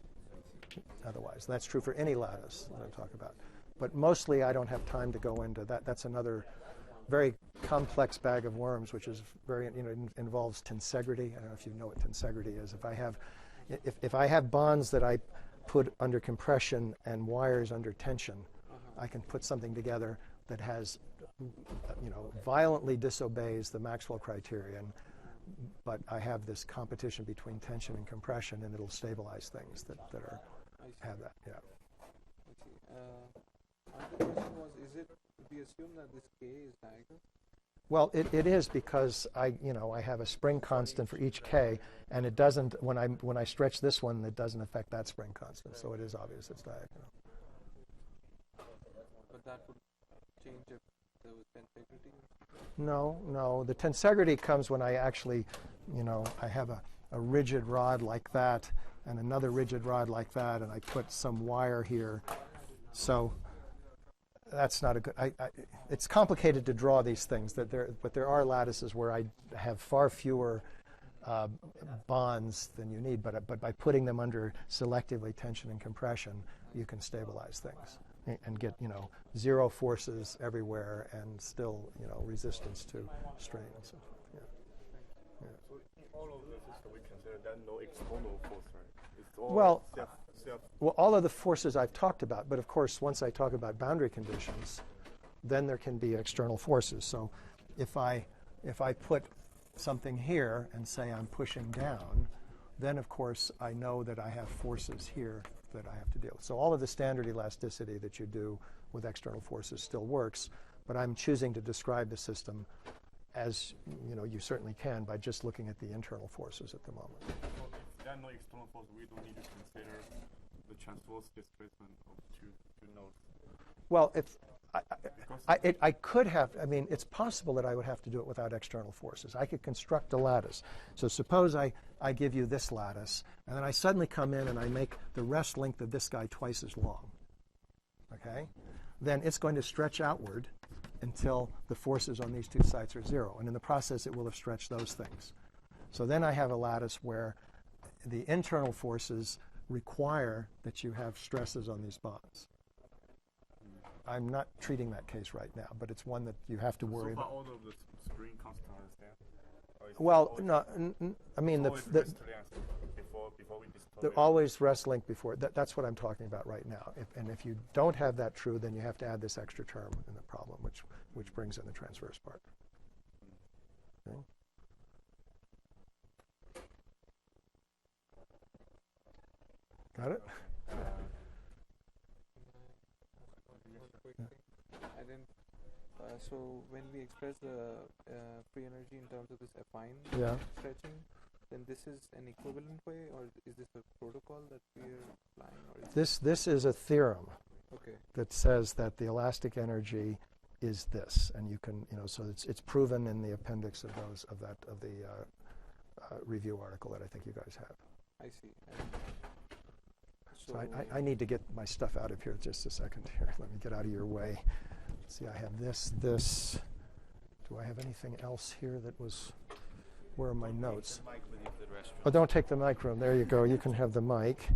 Otherwise, that's true for any lattice that I talk about. But mostly, I don't have time to go into that. That's another very complex bag of worms, which is very, involves tensegrity. I don't know if you know what tensegrity is. If I have bonds that I put under compression and wires under tension, I can put something together that has, violently disobeys the Maxwell criterion, but I have this competition between tension and compression, and it'll stabilize things that have that. Yeah. The question was, we assume that this K is diagonal? Well, it is, because I have a spring constant for each K, and it doesn't, when I stretch this one, it doesn't affect that spring constant, so it is obvious it's diagonal. But that would change if there was tensegrity? No. The tensegrity comes when I actually, I have a rigid rod like that and another rigid rod like that, and I put some wire here. So that's not a good. It's complicated to draw these things. But there are lattices where I have far fewer bonds than you need. But by putting them under selectively tension and compression, you can stabilize things and get zero forces everywhere and still resistance to strain and so forth. Yeah. So in all of the system we consider that no external force, right? It's all Well, self. Well, all of the forces I've talked about, but of course, once I talk about boundary conditions, then there can be external forces. So if I put something here and say I'm pushing down, then of course I know that I have forces here that I have to deal with. So all of the standard elasticity that you do with external forces still works, but I'm choosing to describe the system as you certainly can by just looking at the internal forces at the moment. Well, if there are no external forces, we don't need to consider the transverse displacement of two nodes. Well, I could have, it's possible that I would have to do it without external forces. I could construct a lattice. So suppose I give you this lattice, and then I suddenly come in and I make the rest length of this guy twice as long. Okay? Then it's going to stretch outward until the forces on these two sides are zero. And in the process, it will have stretched those things. So then I have a lattice where the internal forces require that you have stresses on these bonds. I'm not treating that case right now, but it's one that you have to worry about. So far, all of the spring constant is there? Well, no, before we they're always rest link before. That's what I'm talking about right now. If you don't have that true, then you have to add this extra term in the problem, which brings in the transverse part. Okay. Got it? I didn't. So when we express the free energy in terms of this affine stretching, then this is an equivalent way, or is this a protocol that we're applying? Or is This is a theorem okay. that says that the elastic energy is this, and you can, so it's proven in the appendix of the review article that I think you guys have. I see. So I need to get my stuff out of here just a second here. Let me get out of your way. Let's see, I have this. Do I have anything else here that was, where are my notes? Oh, don't take the mic room. There you go. You can have the mic.